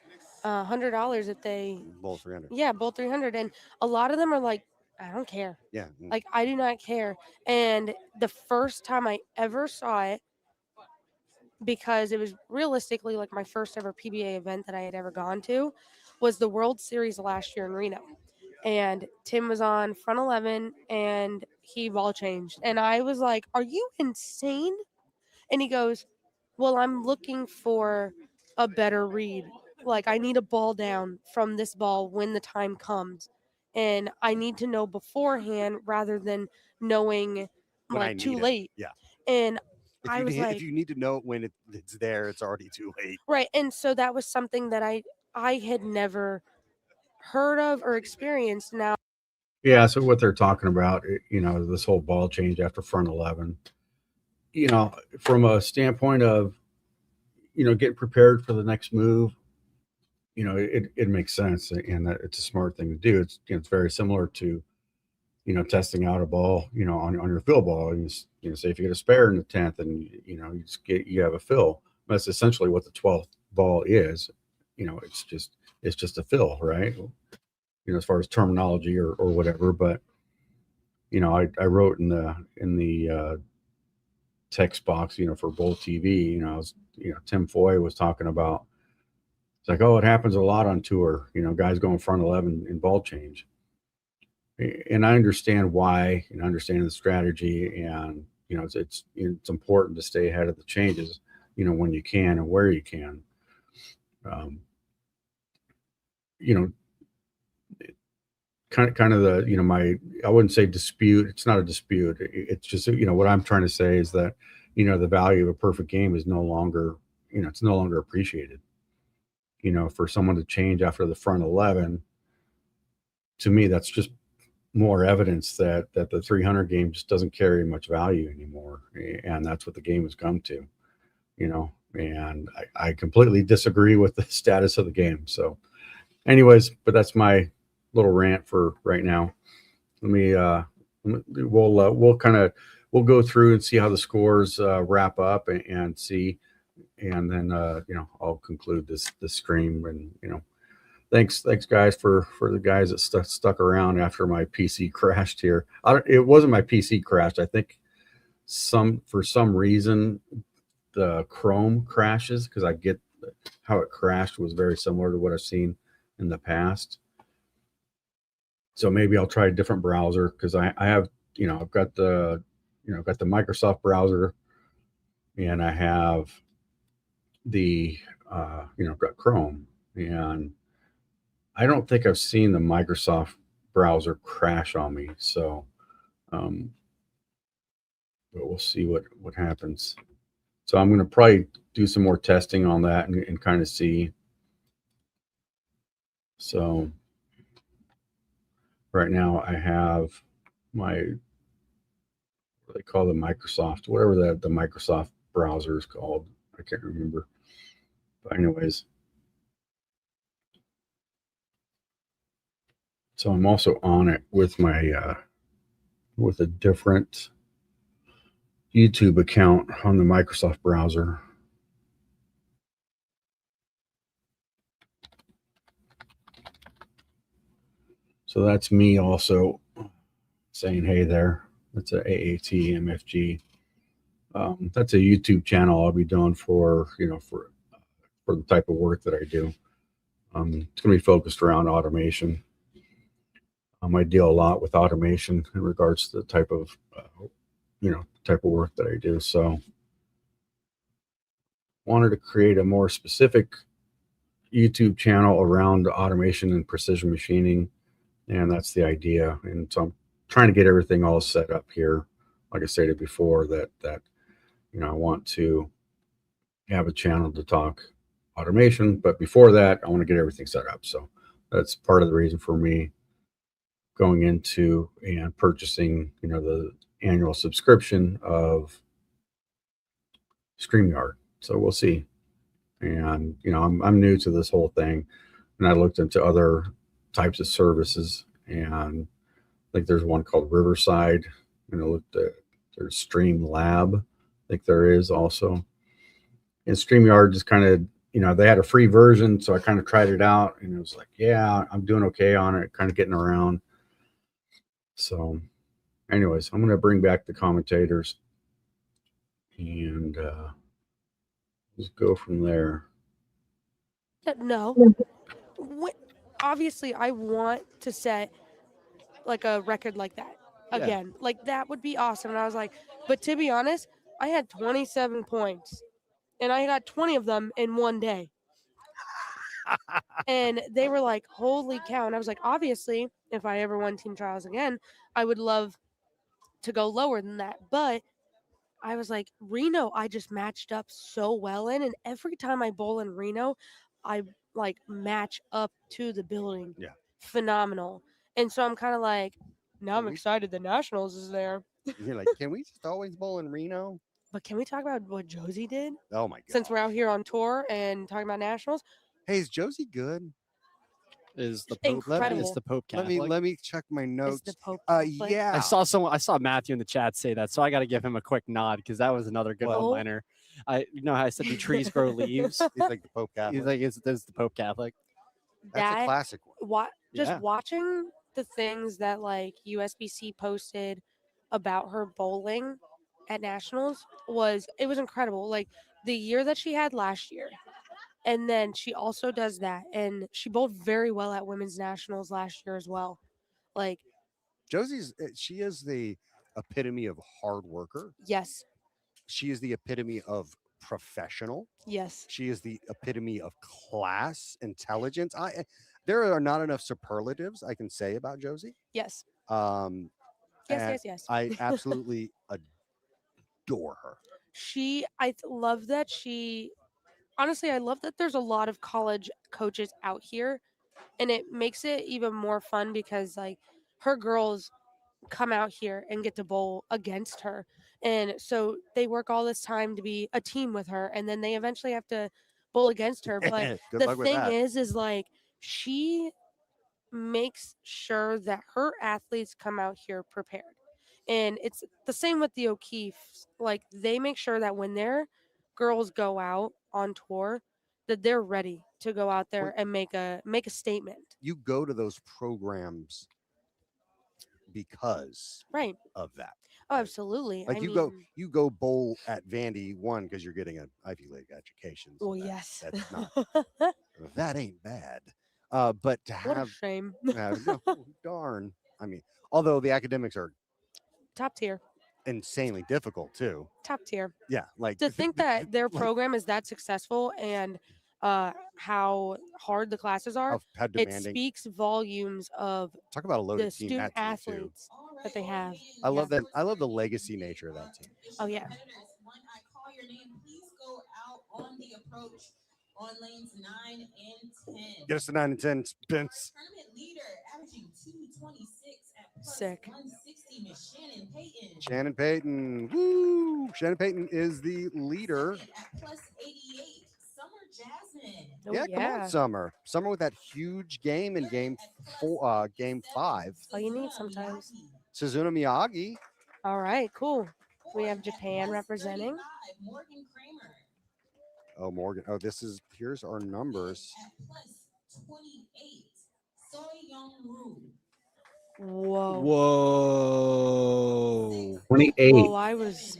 if they, Bowl 300. yeah, bowl 300. And a lot of them are like, I don't care. Yeah. Like, I do not care. And the first time I ever saw it, because it was realistically like my first ever PBA event that I had ever gone to, was the World Series last year in Reno. And Tim was on front 11 and he ball changed. And I was like, are you insane? And he goes, well, I'm looking for a better read. Like, I need a ball down from this ball when the time comes. And I need to know beforehand rather than knowing When I like too need it. late. Yeah. And If I you, was need, like, if you need to know it when it's there, it's already too late. right. And so that was something that I had never heard of or experienced. Now, Yeah. So what they're talking about, you know, this whole ball change after front 11, you know, from a standpoint of, you know, getting prepared for the next move, you know, it makes sense, and that it's a smart thing to do. It's, you know, it's very similar to, you know, testing out a ball, you know, on your fill ball. You know, say if you get a spare in the 10th and, you know, you have a fill. That's essentially what the 12th ball is. You know, it's just a fill, right? You know, as far as terminology or whatever. But, you know, I wrote in the text box, you know, for Bowl TV, you know, Tim Foy was talking about, it's like, oh, it happens a lot on tour, you know, guys going front 11 in ball change. And I understand why, and I understand the strategy, and, you know, it's important to stay ahead of the changes, you know, when you can and where you can. You know, kind of the, you know, I wouldn't say dispute. It's not a dispute. It's just, you know, what I'm trying to say is that, you know, the value of a perfect game is no longer, you know, it's no longer appreciated. You know, for someone to change after the front 11, to me, that's just more evidence that the 300 game just doesn't carry much value anymore, and that's what the game has come to, you know. And I completely disagree with the status of the game. So, anyways, but that's my little rant for right now. We'll go through and see how the scores wrap up and see, and then you know, I'll conclude this stream. And, you know, thanks guys for the guys that stuck around after my PC crashed here. It wasn't my PC crashed. I think for some reason the Chrome crashes, because I get how it crashed was very similar to what I've seen in the past. So maybe I'll try a different browser, because I have, you know, I've got the Microsoft browser, and I have the you know, I've got Chrome, and I don't think I've seen the Microsoft browser crash on me. So, but we'll see what happens. So I'm going to probably do some more testing on that and kind of see. So right now I have my, what they call the Microsoft, whatever the Microsoft browser is called. I can't remember. But anyways, so I'm also on it with my with a different YouTube account on the Microsoft browser. So that's me also saying, hey there. That's a AAT MFG. That's a YouTube channel I'll be doing for, you know, for the type of work that I do. It's going to be focused around automation. I deal a lot with automation in regards to the type of, you know, type of work that I do. So wanted to create a more specific YouTube channel around automation and precision machining. And that's the idea. And so I'm trying to get everything all set up here. Like I stated before, that you know, I want to have a channel to talk automation, but before that, I want to get everything set up. So that's part of the reason for me going into and purchasing, you know, the annual subscription of StreamYard. So we'll see. And, you know, I'm new to this whole thing, and I looked into other types of services, and I think there's one called Riverside, and I looked at there's Stream Lab, I think there is also. And StreamYard just kind of, they had a free version, so I kind of tried it out, and it was like, yeah, I'm doing okay on it, kind of getting around. So, anyways, I'm going to bring back the commentators and just go from there. No. Obviously, I want to set like a record like that again. Like that would be awesome. And I was like, but to be honest, I had 27 points and I got 20 of them in one day. And they were like, holy cow. And I was like, obviously, if I ever won team trials again, I would love to go lower than that. But I was like, Reno, I just matched up so well in. And every time I bowl in Reno, I like match up to the building. Yeah. Phenomenal. And so I'm kind of like, now I'm excited the Nationals is there. You're like, can we just always bowl in Reno? But can we talk about what Josie did? Oh my god! Since we're out here on tour and talking about Nationals, Hey, is Josie good? Is the Pope Incredible. Is the Pope Catholic? Let me check my is notes. the Pope. Yeah. I saw Matthew in the chat say that, so I got to give him a quick nod because that was another good Well- one-liner. How I said the trees grow leaves. He's like the Pope Catholic. He's like, is the Pope Catholic? That's a classic one. Yeah. Watching the things that like USBC posted about her bowling at Nationals was incredible. Like the year that she had last year. And then she also does that. And she bowled very well at Women's Nationals last year as well. Like, She is the epitome of hard worker. yes, She is the epitome of professional. yes. She is the epitome of class, intelligence. There are not enough superlatives I can say about Josie. Yes. And Yes. I absolutely adore her. Love that honestly, I love that there's a lot of college coaches out here, and it makes it even more fun because like her girls come out here and get to bowl against her, and so they work all this time to be a team with her, and then they eventually have to bowl against her. But Good the luck with thing that. is like she makes sure that her athletes come out here prepared. And it's the same with the O'Keeffes. Like they make sure that when their girls go out on tour, that they're ready to go out there and make a statement. You go to those programs because Right. of that. Oh, absolutely. Like you go bowl at Vandy one because you're getting an Ivy League education. So Well, that- yes. that's not that ain't bad. But to What a have shame. no, darn. I mean, although the academics are Top tier. insanely difficult too. Top tier. Yeah, like To think that their like, program is that successful and how hard the classes are, how it demanding. speaks volumes of Talk about a the loaded team. student That team too. athletes that they have. I love that. I love the legacy nature of that team. Oh yeah. When I call your name, please go out on the approach on lanes 9 and 10. Get us to 9 and 10, Spence. Tournament leader averaging 226 at plus Sick. 160, Miss Shannon Payton. Shannon Payton. Woo! Shannon Payton is the leader. At plus 88, Summer Jasmine. Oh, Yeah, come on, Summer. Summer with that huge game in game 5. All you need sometimes. Suzuna Miyagi. All right, cool. We have Japan representing. Morgan Kramer. Oh, Morgan. Oh, here's our numbers. At plus 28, Soy Young Roo. Whoa. Whoa. 28. Whoa, I was.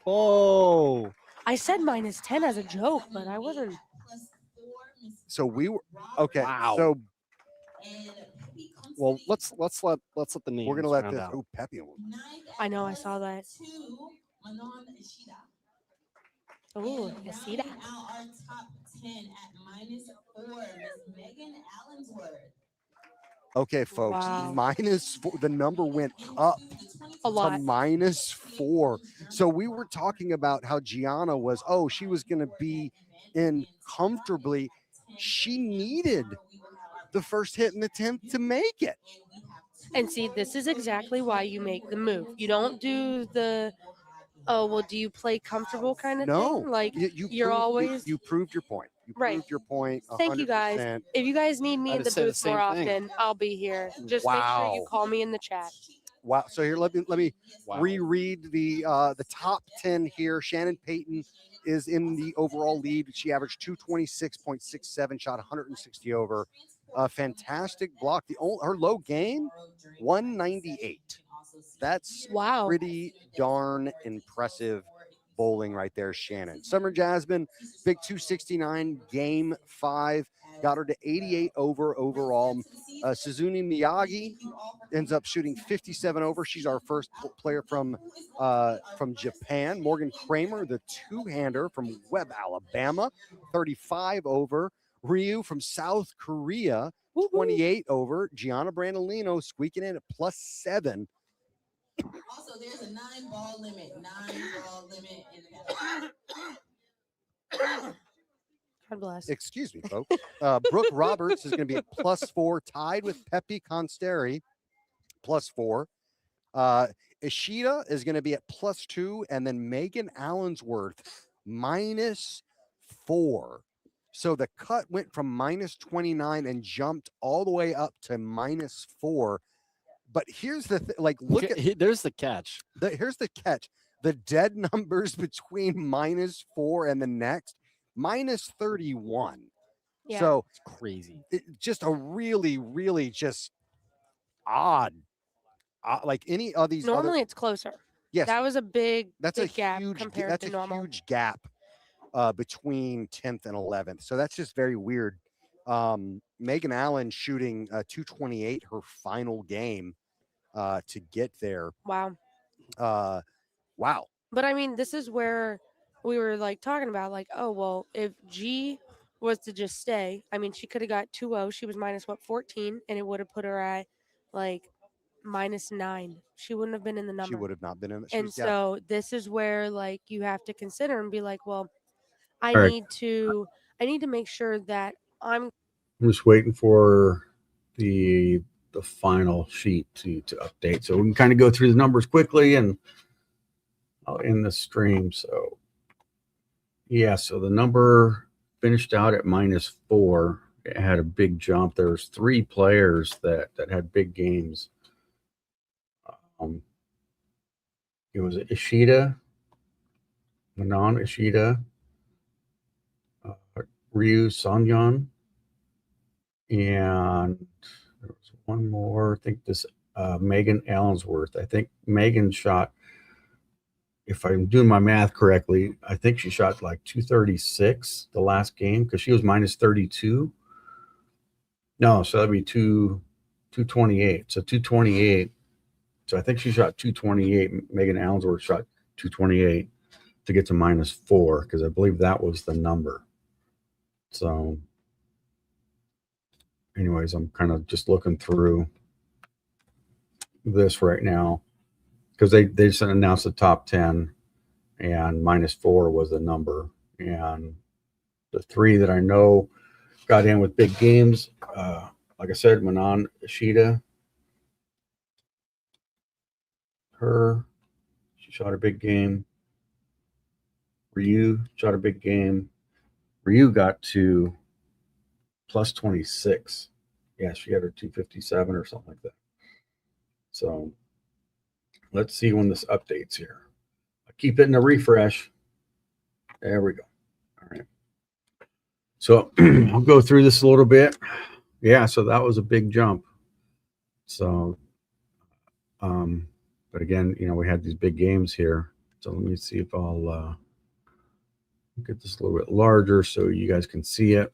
Oh. I said -10 as a joke, but I wasn't. So we were okay. Wow. So Well, let's let the names. we're gonna let round this. out. Oh, Pepe. I know, I saw that. Manon Ishida. Oh, And Isida. rounding out our top 10 at -4, Miss Megan Allensworth. Okay, folks. Wow. -4. The number went up A to lot. -4. So we were talking about how Gianna was. Oh, she was gonna be in comfortably. She needed the first hit in the 10th to make it. And see, this is exactly why you make the move. You don't do the, oh, well, do you play comfortable kind of No, thing? Like, you're always. you proved your point. You Right. proved your point. Thank you, guys. 100%. If you guys need me I in the just said the booth more same thing. often, I'll be here. Just make sure you Wow. call me in the chat. Wow. So here, let me Wow. reread the top 10 here. Shannon Payton is in the overall lead. She averaged 226.67, shot 160 over. A fantastic block. Her low game, 198. That's Wow. pretty darn impressive bowling right there, Shannon. Summer Jasmine, big 269, game 5, got her to 88 over overall. Suzune Miyagi ends up shooting 57 over. She's our first player from Japan. Morgan Kramer, the two-hander from Webb, Alabama, 35 over. Ryu from South Korea, 28 over. Gianna Brandolino squeaking in at +7. Also, there's a 9-ball limit. 9-ball limit in God bless. Excuse me, folks. Brooke Roberts is going to be at +4, tied with Pepe Consteri, +4. Ishida is going to be at +2, and then Megan Allensworth, -4. So the cut went from -29 and jumped all the way up to -4. But here's the look at There's the catch. here's the catch. The dead numbers between -4 and the next, -31. Yeah. So It's crazy. just a really, really just odd. Like any of these Normally other, it's closer. yes, That was a big that's big a gap huge compared that's to a normal. huge gap between 10th and 11th. So that's just very weird. Megan Allen shooting 228 her final game to get there. Wow. Wow. But I mean, this is where we were like talking about, like, oh well, if G was to just stay, I mean, she could have got 2-0. She was minus 14, and it would have put her at like -9. She wouldn't have been in the number. She would have not been in. And so this is where like you have to consider and be like, well, I All right. need to make sure that I'm I'm just waiting for the final sheet to update, so we can kind of go through the numbers quickly, and I'll end the stream. So yeah, so the number finished out at -4. It had a big jump. There was 3 players that had big games. It was Ishida, Manon Ishida, Ryu Sonyeon, and there was one more. I think this Megan Allensworth. I think Megan shot, if I'm doing my math correctly, I think she shot like 236 the last game because she was -32. No, so that'd be 228. So 228. So I think she shot 228. Megan Allensworth shot 228 to get to -4 because I believe that was the number. So anyways, I'm kind of just looking through this right now because they just announced the top 10 and -4 was the number. And the 3 that I know got in with big games, like I said, Manon Ishida, she shot a big game. Ryu shot a big game. Ryu got to +26. Yeah, she got her 257 or something like that. So let's see when this updates here. I keep hitting a refresh. There we go. All right. So I'll go through this a little bit. Yeah, so that was a big jump. So, but again, we had these big games here. So let me see if I'll get this a little bit larger so you guys can see it.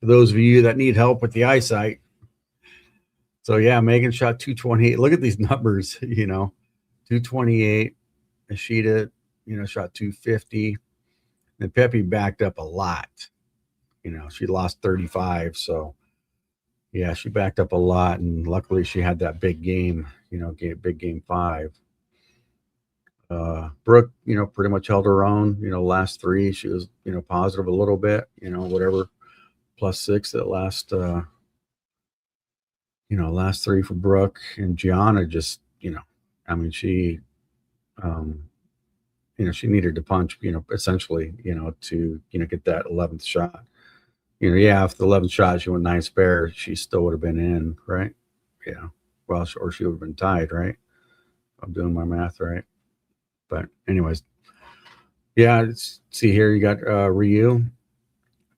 For those of you that need help with the eyesight. So yeah, Megan shot 228. Look at these numbers, 228. Ishida, shot 250. And Pepe backed up a lot. She lost 35. So yeah, she backed up a lot. And luckily she had that big game, big game 5. Brooke, pretty much held her own, last 3. She was, positive a little bit, whatever, +6 that last, last 3 for Brooke. And Gianna just, she, she needed to punch, essentially, to, get that 11th shot. If the 11th shot, she went 9 spare, she still would have been in, right? Yeah. Well, or she would have been tied, right? I'm doing my math right. But anyways, yeah, see here, you got Ryu,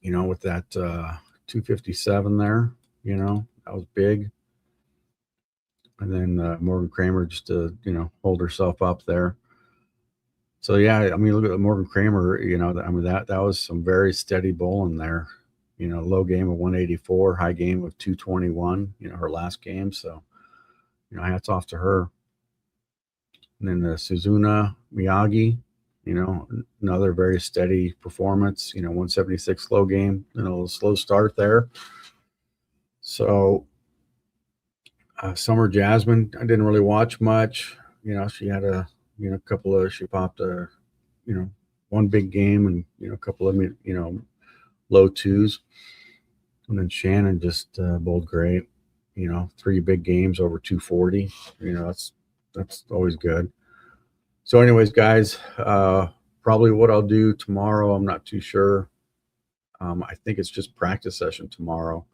with that 257 there, that was big. And then Morgan Kramer just to, hold herself up there. So yeah, I mean, look at Morgan Kramer, that was some very steady bowling there. Low game of 184, high game of 221, her last game. So, hats off to her. And then Suzuna Miyagi, another very steady performance, 176 low game, a slow start there. So Summer Jasmine, I didn't really watch much. She had she popped one big game and, a couple of, low twos. And then Shannon just bowled great, 3 big games over 240. That's always good. So anyways, guys, probably what I'll do tomorrow, I'm not too sure. I think it's just practice session tomorrow.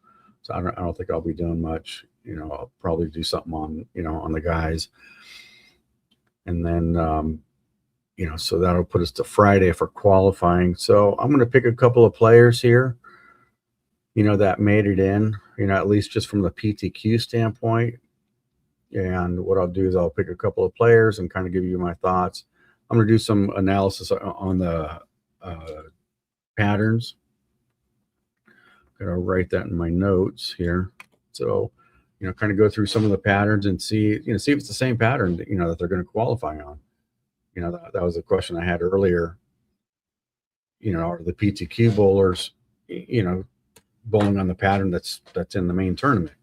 So I don't think I'll be doing much. I'll probably do something on, on the guys. And then, so that'll put us to Friday for qualifying. So I'm going to pick a couple of players here, that made it in, at least just from the PTQ standpoint. And what I'll do is I'll pick a couple of players and kind of give you my thoughts. I'm going to do some analysis on the patterns. I'm going to write that in my notes here. So, kind of go through some of the patterns and see if it's the same pattern that, that they're going to qualify on. That was a question I had earlier. Are the PTQ bowlers, bowling on the pattern that's in the main tournament?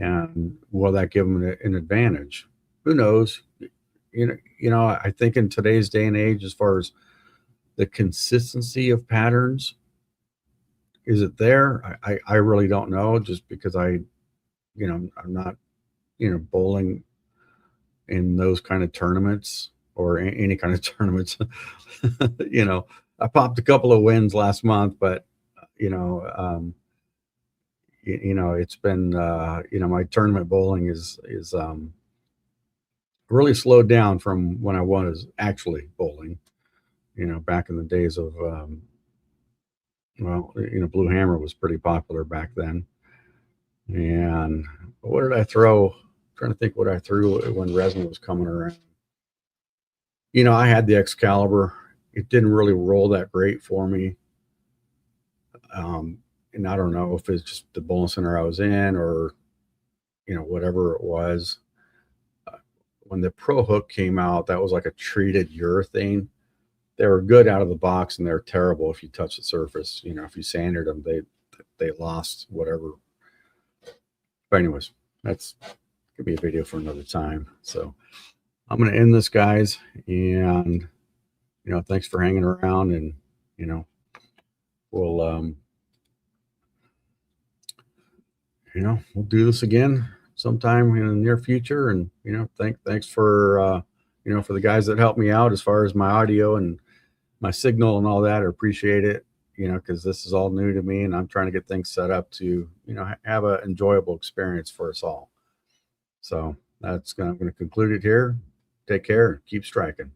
And will that give them an advantage? Who knows? I think in today's day and age, as far as the consistency of patterns, is it there? I really don't know, just because I'm not, bowling in those kind of tournaments or any kind of tournaments. I popped a couple of wins last month, but it's been my tournament bowling is really slowed down from when I was actually bowling, back in the days of Blue Hammer was pretty popular back then. And what did I throw? I'm trying to think what I threw when resin was coming around. I had the Excalibur. It didn't really roll that great for me. And I don't know if it's just the bowling center I was in or, whatever it was. When the Pro Hook came out, that was like a treated urethane. They were good out of the box, and they're terrible if you touch the surface. If you sanded them, they lost whatever. But anyways, that's could be a video for another time. So I'm going to end this, guys, and thanks for hanging around, and we'll we'll do this again sometime in the near future. And thanks for for the guys that helped me out as far as my audio and my signal and all that. I appreciate it, because this is all new to me, and I'm trying to get things set up to have an enjoyable experience for us all. So I'm going to conclude it here. Take care. Keep striking.